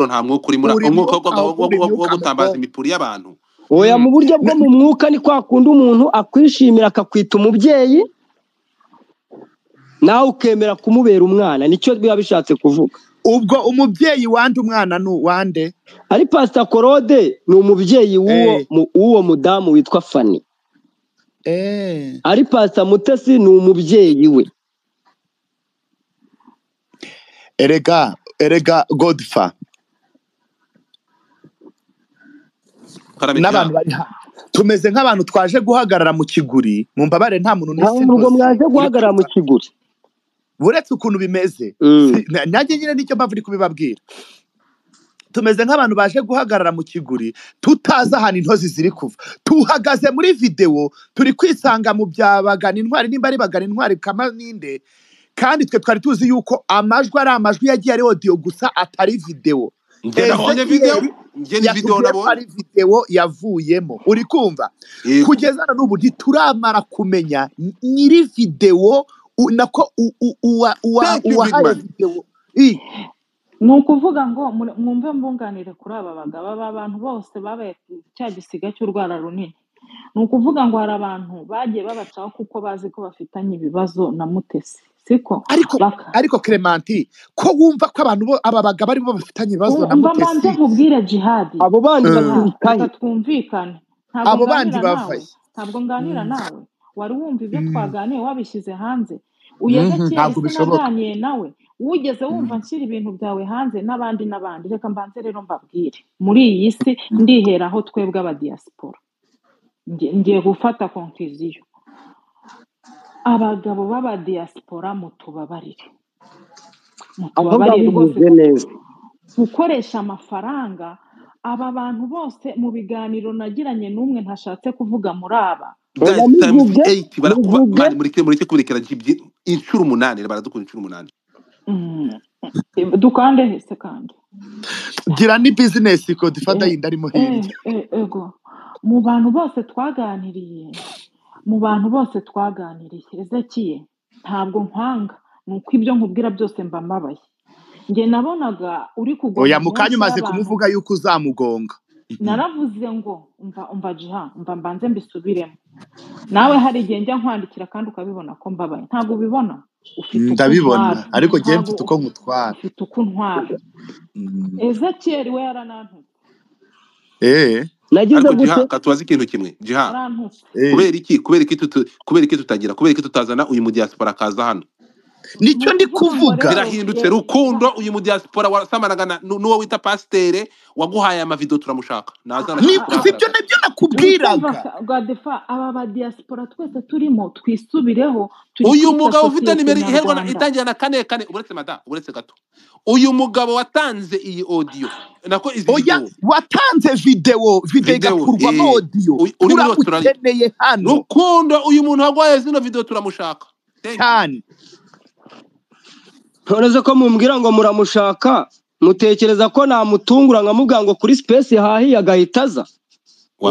nta mwuka uri muri umwuka wo gutambaza imipuri y'abantu oya mu buryo bwo mu mwuka ni kwa kundi umuntu akwishimira akakwita umubyeyi nawe ukemera kumubera umwana, nicyo biba bishatse kuvuga. ubwo umubyeyi wande umwana ni wande? Ari Pastor Claude ni umubyeyi w'uwo mudamu witwa Fanny. Ari Pastor Mutesi ni umubyeyi we. Erega Godfa n'abantu bari hano tumeze nk'abantu twaje guhagarara mu kiguri, mu mbabare nta muntu n'isi ntabwo mwaje guhagarara mu kiguri buretse ukuntu bimeze. Nanjye nyine nicyo mpamvu ndi kubibabwira, tumeze nk'abantu baje guhagarara mu kiguri tutazi ahantu intozi ziri kuva. Tuhagaze muri video turi kwisanga mu byabagana intwari, nimba ari bagana intwari kama ninde, kandi twe twari tuzi yuko amajwi ari amajwi yagiye ari audio gusa atari video. Ari video yavuyemo, uri kumva? Kugeza n'ubu ntituramara kumenya nyiri video nako uwahaye video. Ni ukuvuga ngo mwumve mbunganire kuri aba bagabo, aba bantu bose babaye cya gisiga cy'urwara runini. Ni ukuvuga ngo hari abantu bagiye babacaho kuko bazi ko bafitanye ibibazo na Mutesi, siko? Ariko Clementine, ko wumva ko abantu aba bagabo aribo bafitanye ibibazo na Mutesi? Mbanze nkubwire Jihad, abo bandi twumvikane. Abo bandi bavaye. Ntabwo nganira nawe, wari wumva ibyo twaganiye wabishyize hanze. Ntabwo bishoboka. Nawe wugeze wumva nshyira ibintu byawe hanze n'abandi. Reka mbanze rero mbabwire, muri iyi si ndihera aho twebwe aba diaspora ngiye gufata conclusion. Abagabo b'aba diaspora mutubabarire rwose gukoresha amafaranga. Aba bantu bose mu biganiro nagiranye n'umwe ntashatse kuvuga muri aba mureke kubirekera inshuro 8 baradukura inshuro 8 dukande hese kandi gira ni business ko difata yindi arimo hirya. Ego mu bantu bose twaganiriye Ezekiye ntabwo nkwanga, nuko ibyo nkubwira byose mba mabaye. Nge nabonaga uri kugwa. Oya mukanya umaze kumuvuga yuko uzamugonga. Naravuze ngo umva Jiha, mbanze mbisubiremo. Nawe hari igihe njya nkwandikira kandi ukabibona ko mbabaye. Ntabwo ubibona? Ndabibona, ariko ngiye mfite uko nkutwara. Ufite uko ntwara. Ezekiel we yaranantutse. Nagize gute katubaza ikintu kimwe Jiha, kubera iki tutazana uyu mu diaspora kaza hano? Nicyo ndi kuvuga. Birahindutse Rukundo, uyu mu diaspora wasamanaga n'uwo wita pasteur waguhaye ama video turamushaka. Nazana sibyo nabyo nakubwiraga. Godfa aba ba diaspora twese turimo twisubireho. Uyu mugabo ufite nimero iherwa itangira na 4 uretse gato. Uyu mugabo watanze iyi audio nako izi video. Watanze video igakurwa audio. Uramukeneye hano. Rukundo, uyu muntu wagwaye zino video turamushaka cyane. Ntoreze ko mumbwira ngo muramushaka, mutekereza ko namutungura nkamubwira ngo kuri space hahi agahitaza?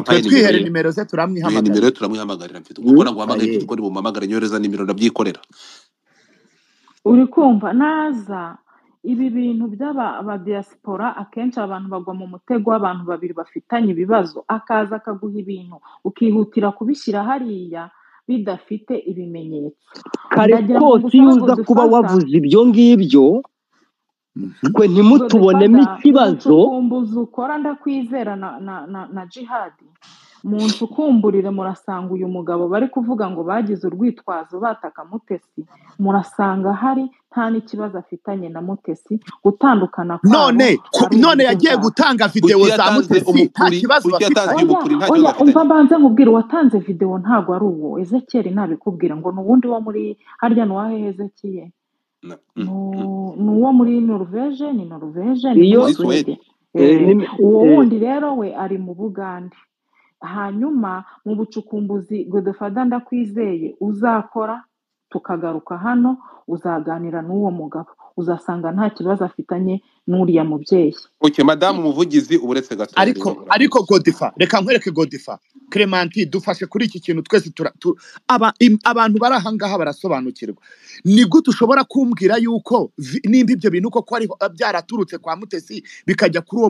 Twihere nimero ze turamwihamagarira mfite gukora ngo hamagaye kuko bumamagara nyoreza nimero ndabyikorera. Uri kumva naza ibi bintu by'aba diaspora akenshi abantu bagwa mu mutego w'abantu babiri bafitanye ibibazo, akaza akaguha ibintu ukihutira kubishyira hariya bidafite ibimenyetso. Kare kose yuza kuba wavuze ibyo ngibyo twe ntimutubonemo ikibazo. Kumbuza ukora ndakwizera na Jihad muntu kumburire murasanga uyu mugabo bari kuvuga ngo bagize urwitwazo bataka Mutesi, murasanga hari nta n'ikibazo afitanye na Mutesi, gutandukana kwa none yagiye gutanga video za Mutesi nta kibazo bafitanye. Oya umva mbanze nkubwira watanze video ntago ari uwo Ezekiel nabikubwira ngo nubundi wo muri harya nwahe Ezekiel nuwo muri Norvege ni Sweden. Uwo wundi rero we ari mu Bugande. Hanyuma mu bucukumbuzi Godfather ndakwizeye uzakora tukagaruka hano uzaganira n'uwo mugabo uzasanga nta kibazo afitanye n'uriya mubyeyi. Okay madame umuvugizi uburetse gato. Ariko Godfather reka nkwereke Godfather Clementine dufashe kuri iki kintu twese abantu barahangaha barasobanukirwa. Ni gute ushobora kumbwira yuko nimba ibyo bintu ko ari byaraturutse kwa Mutesi bikajya kuri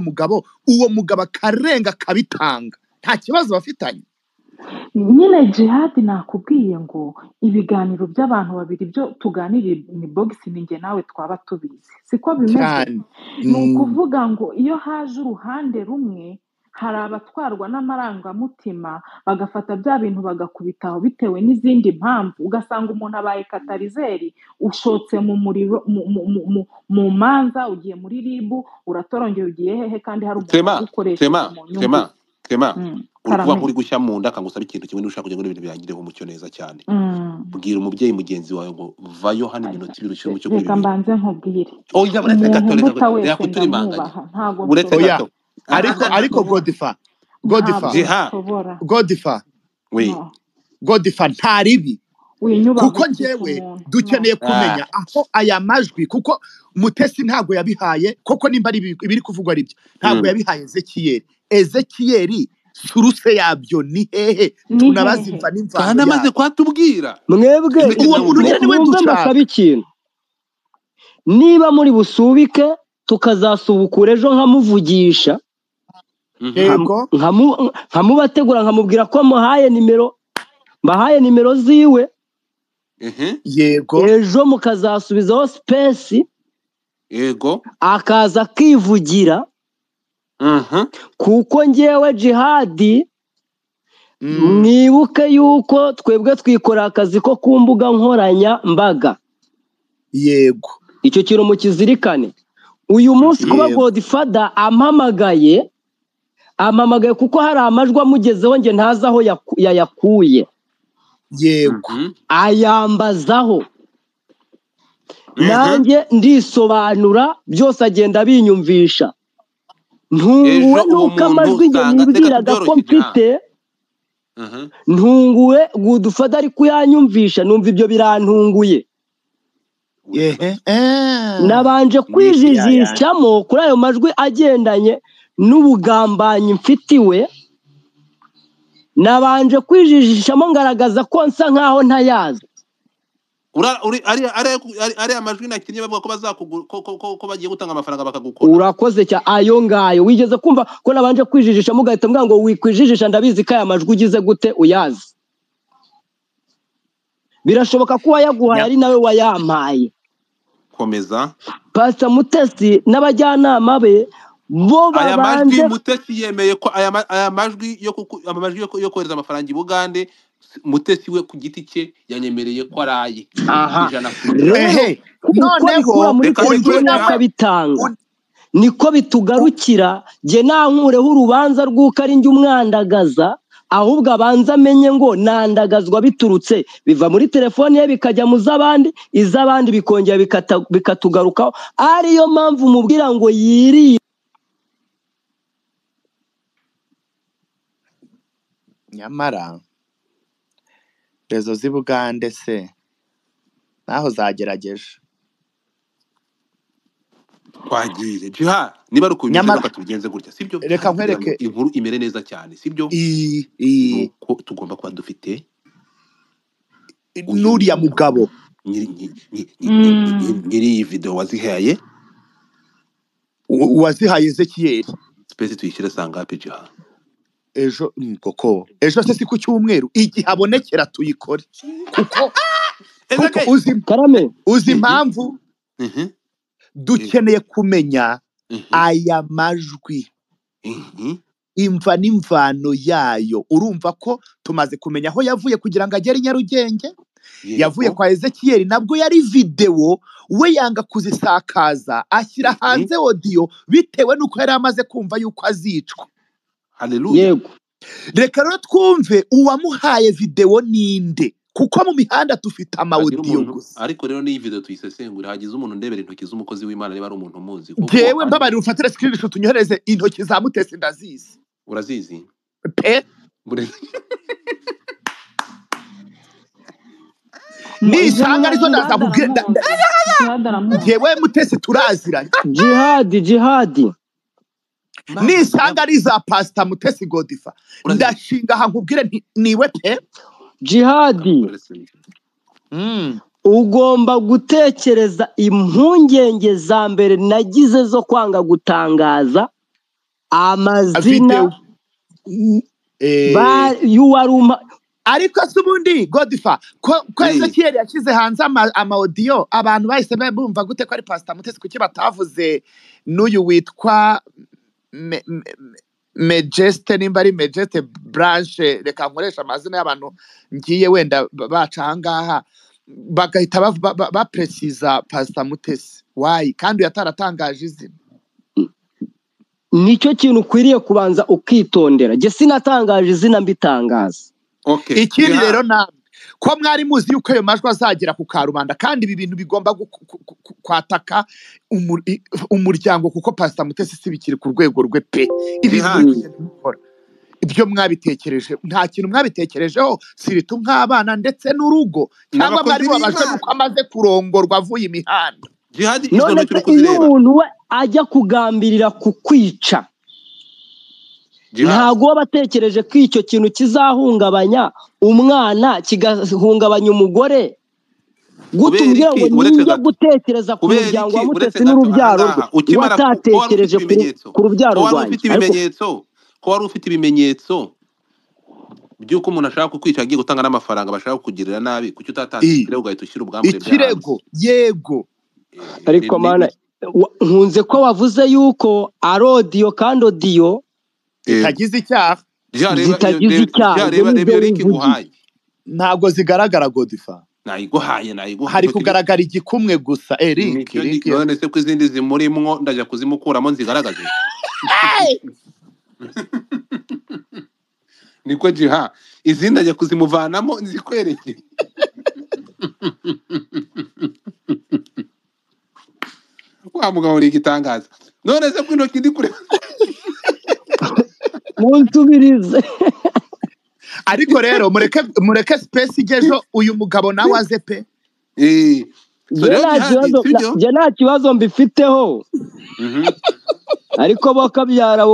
uwo mugabo akarenga kabitanga? nta kibazo bafitanye. nyine Jihad nakubwiye ngo ibiganiro by'abantu babiri byo tuganirira ni box ni njye nawe twaba tubizi siko bimeze. cyane Ni ukuvuga ngo iyo haje uruhande rumwe hari abatwarwa n'amarangamutima bagafata bya bintu bagakubitaho bitewe n'izindi mpamvu ugasanga umuntu abaye katarizeri ushotse mu muriro mu manza ugiye muri ribu uratorongera ugiye hehe kandi hari umuntu ugukoresheje mu nyungu. Clement urikuba nk'uri gushya mu nda akangusaba ikintu kimwe n'ushaka kugira ngo ibintu birangireho umucyo neza cyane. Bwira umubyeyi mugenzi wawe ngo vayo hano iminota ibiri ushyire umucyo kuri reka mbanze nkubwire oya buretse gato umuta wese yakuturimanganya ndamwubaha ntabwo buretse oya gato ariko Godifa nta ribi kuko njyewe dukeneye kumenya aho aya majwi kuko Mutesi ntabwo yabihaye koko nimba ari ibiri kuvugwa aribyo ntabwo yabihaye Ezekiyeli suruse yabyo ni hehe tunabazimva n'imvano kandi amaze kwatubwira mwebwe uwo muntu rero niwe dushaka ikintu niba muri busubike tukazasubukura ejo nkamuvugisha nkamubategura nkamubwira ko mbahaye nimero ziwe yego ejo mukazasubizaho space yego akaza akivugira kuko njyewe Jihad mwibuke yuko twebwe twikora akazi ko ku mbuga nkoranyambaga yego icyo kintu mukizirikane. Uyu munsi kuba Godfather ampamagaye kuko hari amajwi amugezeho nge ntazi aho yayakuye yego ayambazaho nanjye ndisobanura byose agenda binyumvisha ntunguwe nuko amajwi nge nibwiraga ko mfite ntunguwe Godfather ari kuyanyumvisha numva ibyo birantunguye nabanje kwijijishamo kuri ayo majwi agendanye n'ubugambanyi mfitiwe nabanje kwijijishamo ngaragaza ko nsa nkaho ntayazi ari amajwi nakinnye bavuga ko bagiye gutanga amafaranga bakagukora. Urakoze cyane ayo ngayo wigeze kumva ko nabanje kwijijishamo ugahita mbwira ngo wikwijijisha ndabizi ko aya majwi ugize gute uyazi birashoboka ko wayaguhaye ari nawe wayampaye. Komeza. Pastor Mutesi n'abajyanama be bo aya majwi Mutesi yemeye ko aya majwi yo kohereza amafaranga i Bugande Mutesi we ku giti cye yanyemereye ko araye noneho akabitanga niko bitugarukira jye nankureho urubanza rw'uko ari njye umwandagaza ahubwo abanza amenye ngo nandagazwa biturutse biva muri telefone ye bikajya mu z'abandi iz'abandi bikongera bikatugarukaho ariyo mpamvu mubwira ngo yiriye nyamara rezo z'i Bugande se naho zagerageje twagire Jihad niba ari ukubigenza tubigenze gutya sibyo reka nkwereke inkuru imere neza cyane sibyo ko tugomba kuba dufite nuriya mugabo nyiri iyi video wazihaye Ezekiyeli space tuyishyire sangapi Jihad ejo ejo se si ku cyumweru igihe abonekera tuyikore kuko uzi impamvu dukeneye kumenya aya majwi imva n'imvano yayo. Urumva ko tumaze kumenya aho yavuye kugira ngo agere i Nyarugenge yavuye kwa Ezekiyeli nabwo yari video we yanga kuzisakaza ashyira hanze audio bitewe nuko yari amaze kumva yuko azicwa. Haleluya. Reka rero twumve uwamuhaye video ninde kuko mu mihanda tufite amaudio gusa. Ariko rero ni video tuyisesengura hagize umuntu ndebera intoki z'umukozi w'Imana niba ari umuntu umuzi. Jewe mbabari ufatire screenshot tunyohereze intoki za Mutesi ndazizi. Urazizi? Pe ni sanga arizo ndaza kubwira jewe Mutesi turaziranye. Jihad nisanga ari za Pastor Mutesi Godfather ndashinga hankubwire niwe pe Jihad ugomba gutekereza impungenge za mbere nagize zo kwanga gutangaza amazina yuwaruma ariko se ubundi Godfa ko Ezekiel yashyize hanze ama-audio abantu bahise bumva gute ko ari Pastor Mutesi? Kuki batavuze n'uyu witwa Majesté, nimba ari Majesté Branche, reka nkoresha amazina y'abantu ngiye wenda baca ahangaha bagahita bapresiza Pastor Mutesi? Why? Kandi yataratangaje izina. Nicyo kintu ukwiriye kubanza ukitondera. Je sinatangaje izina mbitangaza. Okay. Ikindi rero namwe ko mwari muzi yuko ayo majwi azagera ku karubanda, kandi ibi bintu bigomba kwataka umuryango, kuko Pastor Mutesi si bikiri ku rwego rwe pe. Ibyo mwabitekereje, nta kintu mwabitekerejeho, siritu nk'abana ndetse n'urugo, cyangwa mwari babashe nuko amaze kurongorwa avuye imihanda. None iyo umuntu we ajya kugambirira kukwica, ntago wabatekereje ko icyo kintu kizahungabanya umwana, kigahungabanya umugore, gutumbira ngo niyo gutekereza ku muryango wa Mutesi n'urubyaro rwe, watatekereje ku rubyaro rwanjye. Ko wari ufite ibimenyetso by'uko umuntu ashaka kukwica, agiye gutanga n'amafaranga bashaka kukugirira nabi, kuki utatanze ikirego ugahita ushyira ubwambure byawe? Ikirego yego, ariko mana nkunze ko wavuze yuko arodiyo kandi odiyo zitagize icyaha, ntabwo zigaragara Godfa. Nayiguhaye hari kugaragara igikumwe gusa. Eric none se ko izindi zimurimwo ndajya kuzimukuramo nzigaragaze? Niko Jiha, izindi ajya kuzimuvanamo nzikwereke. Wa mugabo uri igitangaza. None se ko intoki ndi kureba munsubirize. Ariko rero mureke space igejo uyu mugabo nawe aze pe. Nta kibazo mbifiteho. Ariko bakabyara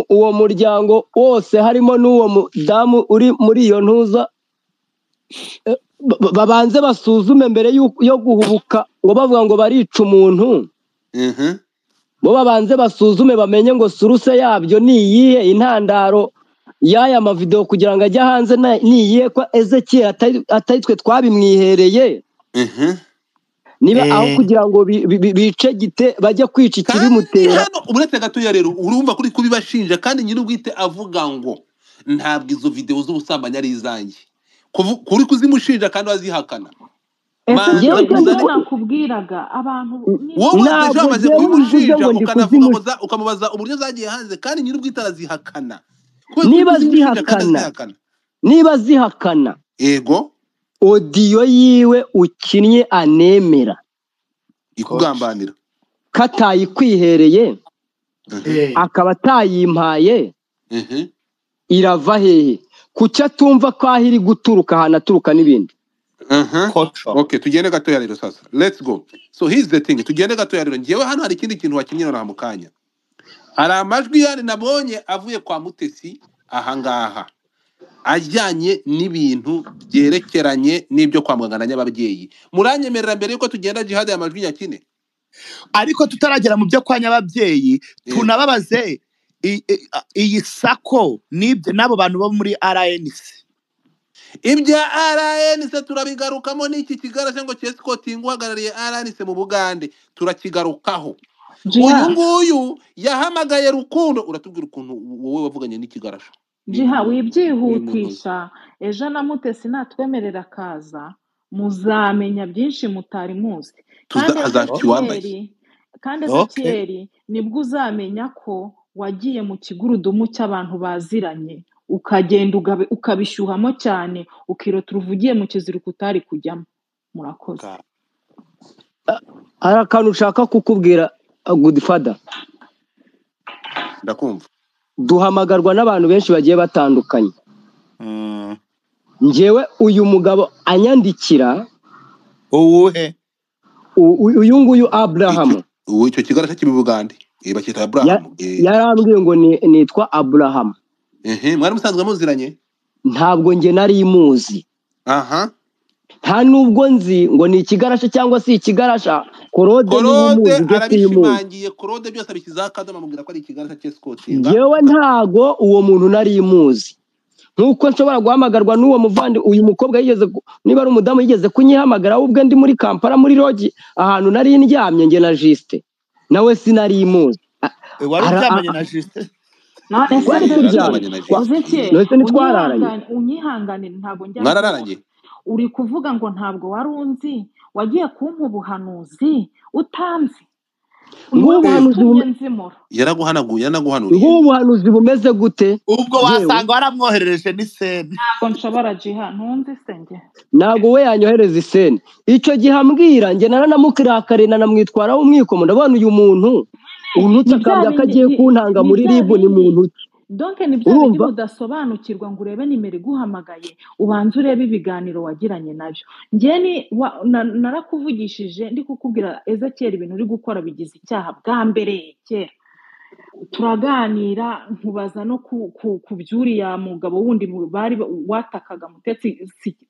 uwo muryango wose, harimo n'uwo mudamu uri muri iyo ntuza, babanze basuzume mbere yo guhubuka ngo bavuga ngo barica umuntu. Bo babanze basuzume bamenye ngo suruse yabyo ni iyihe, intandaro y'aya mavideo kugira ngo ajya hanze ni iyihe, ko Ezekiel atari twe twabimwihereye. Niba aho kugira ngo bice gite bajya kwica ikibimutera. Uretse gatoya rero urumva kuri kubibashinja, kandi nyiri ubwite avuga ngo ntabwo izo video z'ubusambanyi ari izanjye, kuri kuzimushinja kandi wazihakana. Nakubwiraga abantu wowe wamaze kubimushinja ukamubaza uburyo zagiye hanze, kandi nyiri ubwite arazihakana. Niba zihakana yego, audio yiwe ukinnye anemera ikugambanira, katayikwihereye akaba atayimpaye, irava hehe? Kuki atumva ko ahiri guturuka ahantu aturuka n'ibindi? Okay, tugende gatoya rero sasa. Let's go. So here's the thing. Tugende gatoya rero. Ngewe hano hari ikindi kintu wakinnye na mukanya. Hari amajwi yari nabonye avuye kwa Mutesi ahangaha, ajyanye n'ibintu byerekeranye n'ibyo kwa muganga n'ababyeyi. Muranyemerera mbere yuko tugenda Jihad ya majwi nyakine? Ariko tutaragera mu byo kwa nyababyeyi, tunababaze iyi sako n'abo bantu bo muri RNC. Ibya RNC turabigarukamo, n'iki kigarasha ngo Chescoting uhagarariye RNC mu Bugande turakigarukaho. Uyu nguyu yahamagaye Rukundo, uratubwira ukuntu wowe wavuganye n'ikigarasha. Jiha wibyihutisha, ejo na Mutesi natwemerera kaza muzamenya byinshi mutari muzi. Kandi Ezekiel nibwo uzamenya ko wagiye mu kigurudumu cy'abantu baziranye, ukagenda ukabishyuhamo cyane, ukirota uruvugiye mu kiziriko utari kujyamo. Murakoze. Hari akantu ushaka kukubwira Godfather. Ndakumva. Duhamagarwa n'abantu benshi bagiye batandukanye. Njewe uyu mugabo anyandikira, uwuhe? Uyu nguyu Abraham. Icyo kigarasha cy'Ibugande bakita Abraham. Yarambwiye ngo nitwa Abraham. Mwari musanzwe muziranye? Ntabwo nge nari imuzi. Nta nubwo nzi ngo ni ikigarasha cyangwa si ikigarasha. Korode arabishimangiye, Korode byose abikiza akadomo amubwira ko ari ikigarasha Chescoting. Yewe ntago uwo muntu nari imuzi. nkuko nshobora guhamagarwa n'uwo muvandi uyu mukobwa niba ari umudamu yigeze kunyihamagara ubwe ndi muri Kampala muri logi ahantu nari ndyamye nge na Juste nawe sinari imuzi wari uryamanye na Juste none twari se turyamye none ntitwararanye unyihanganire ntabwo njya mwarararanye uri kuvuga ngo ntabwo wari unzi wagiye kumpa ubuhanuzi utanzi yaraguhanuriye nk'ubuhanuzi bumeze gute ubwo wasanga waramwoherereje n'iseni ntabwo nshobora Jiha ntunzi senge ntabwo we yanyohereza iseni icyo gihe ambwira njye naranamukirakarira nanamwitwaraho umwikomo ndabona uyu muntu unutse akambya ko agiye kuntanga muri ribu ni muntu donke ni bya bindi udasobanukirwa ngo urebe nimero iguhamagaye ubanze urebe ibiganiro wagiranye nabyo njye narakuvugishije ndi kukubwira Ezekiel ibintu uri gukora bigize icyaha bwa mbere kera turaganira nkubaza no ku byuriya mugabo wundi bari watakaga mutetsi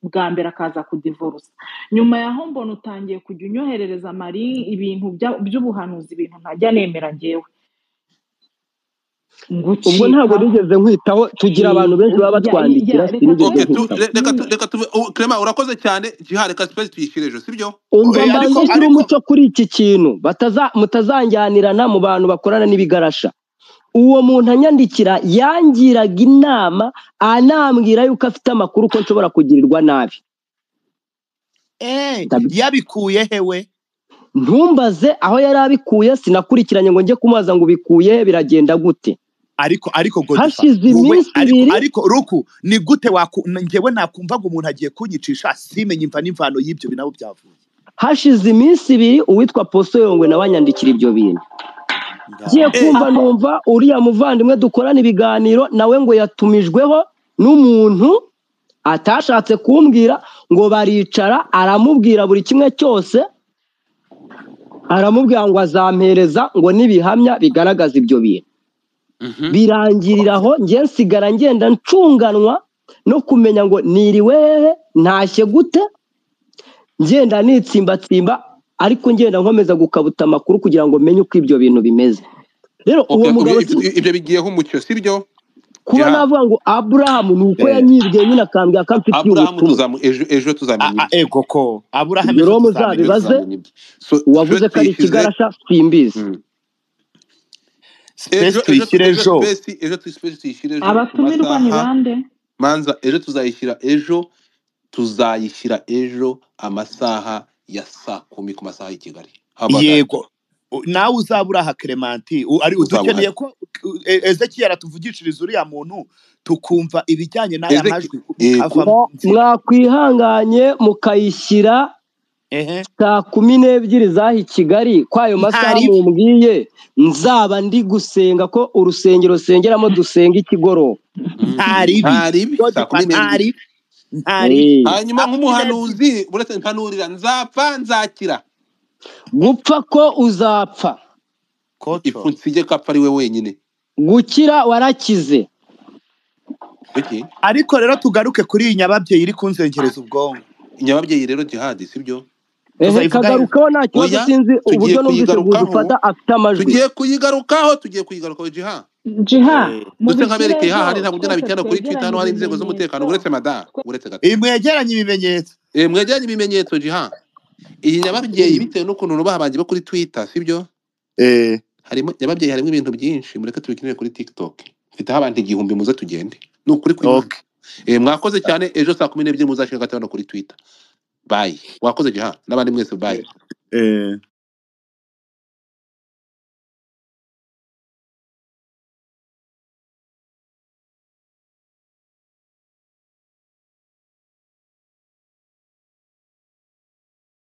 bwa mbere akaza kudivorce nyuma yaho mbona utangiye kujya unyoherereza mari ibintu by'ubuhanuzi ibintu ntajya nemera ngewe ubwo ntabwo nigeze nkwitaho tugira abantu benshi baba batwandikira reka Clement urakoze cyane Jiha reka space tuyishire ejo sibyo umva mbandikira umuco kuri iki kintu mutazanjyanirana mu bantu bakorana n'ibigarasha uwo muntu anyandikira yangiraga inama anambwira yuko afite amakuru ko nshobora kugirirwa nabi yabikuye hewe ntumbaze aho yari abikuye sinakurikiranye ngo njye kumubaza ngo ubikuye biragenda gute ariko hashize iminsi ibiri ariko ruku ni gute njyewe nakumva ngo umuntu agiye kunyicisha simenye imva n'imvano y'ibyo binabo byavuye hashize iminsi ibiri uwitwa Posto Yongwe nawe anyandikira ibyo bintu ngiye kumva numva uriya muvandimwe dukorana ibiganiro nawe ngo yatumijweho n'umuntu atashatse kumbwira ngo baricara aramubwira buri kimwe cyose aramubwira ngo azampereza ngo nibihamya bigaragaza ibyo bintu birangirira aho ngiye nsigara ngenda ncunganwa no kumenya ngo niriwe ntashye gute ngenda nitsimbatsimba ariko ngenda nkomeza gukabuta amakuru kugira ngo menye uko ibyo bintu bimeze rero uwo mugabo ibyo bigiyeho umucyo sibyo kuba navuga ngo Abraham nuko yanyibwiye nyine akambwira ko amfitiye ubutumwa ejo tuzamenya ego ko Abraham rero muzabibaze wavuze ko ari ikigarasha twimbize ejo tuyishyire ejo abatumirwa ni bande manza ejo tuzayishyira ejo amasaha ya 10:00 ku masaha y'i Kigali yego nawe uzabura aha Clemanti ari udukeneye ko Ezekiel atuvugishiriza uriya muntu tukumva ibijyanye n'aya majwi mwakwihanganye mukayishyira 12:00 zaha i Kigali kwayo masaha mumbwiye nzaba ndi gusenga ko urusengero sengeramo dusenga ikigoro ntari hanyuma nk'umuhanuzi buretse mpanurira nzapfa nzakira gupfa ko uzapfa ifu nsige kapfa ari we wenyine gukira warakize ariko rero tugaruke kuri iyi nyababyeyi iri kunzengereza ubwonko inyababyeyi rero Jihad sibyo kagarukaho nta kibazo sinzi uburyo numvise gufata afite amajwi tugiye kuyigarukaho Jihad ndetse nkaberekeye hahandi ntabwo njye nabikenda kuri Twitter hano hari inzego z'umutekano uretse gato mwegeranye ibimenyetso mwegeranye ibimenyetso Jihad iyi nyababyeyi bitewe n'ukuntu nubaha banjye bo kuri Twitter sibyo harimo nyababyeyi harimo ibintu byinshi mureke tubikinire kuri TikTok mfite abantu 1000 muze tugende ni ukuri mwakoze cyane ejo 12:00 muzashika gatano kuri Twitter bye wakoze Jihad n'abandi mwese bye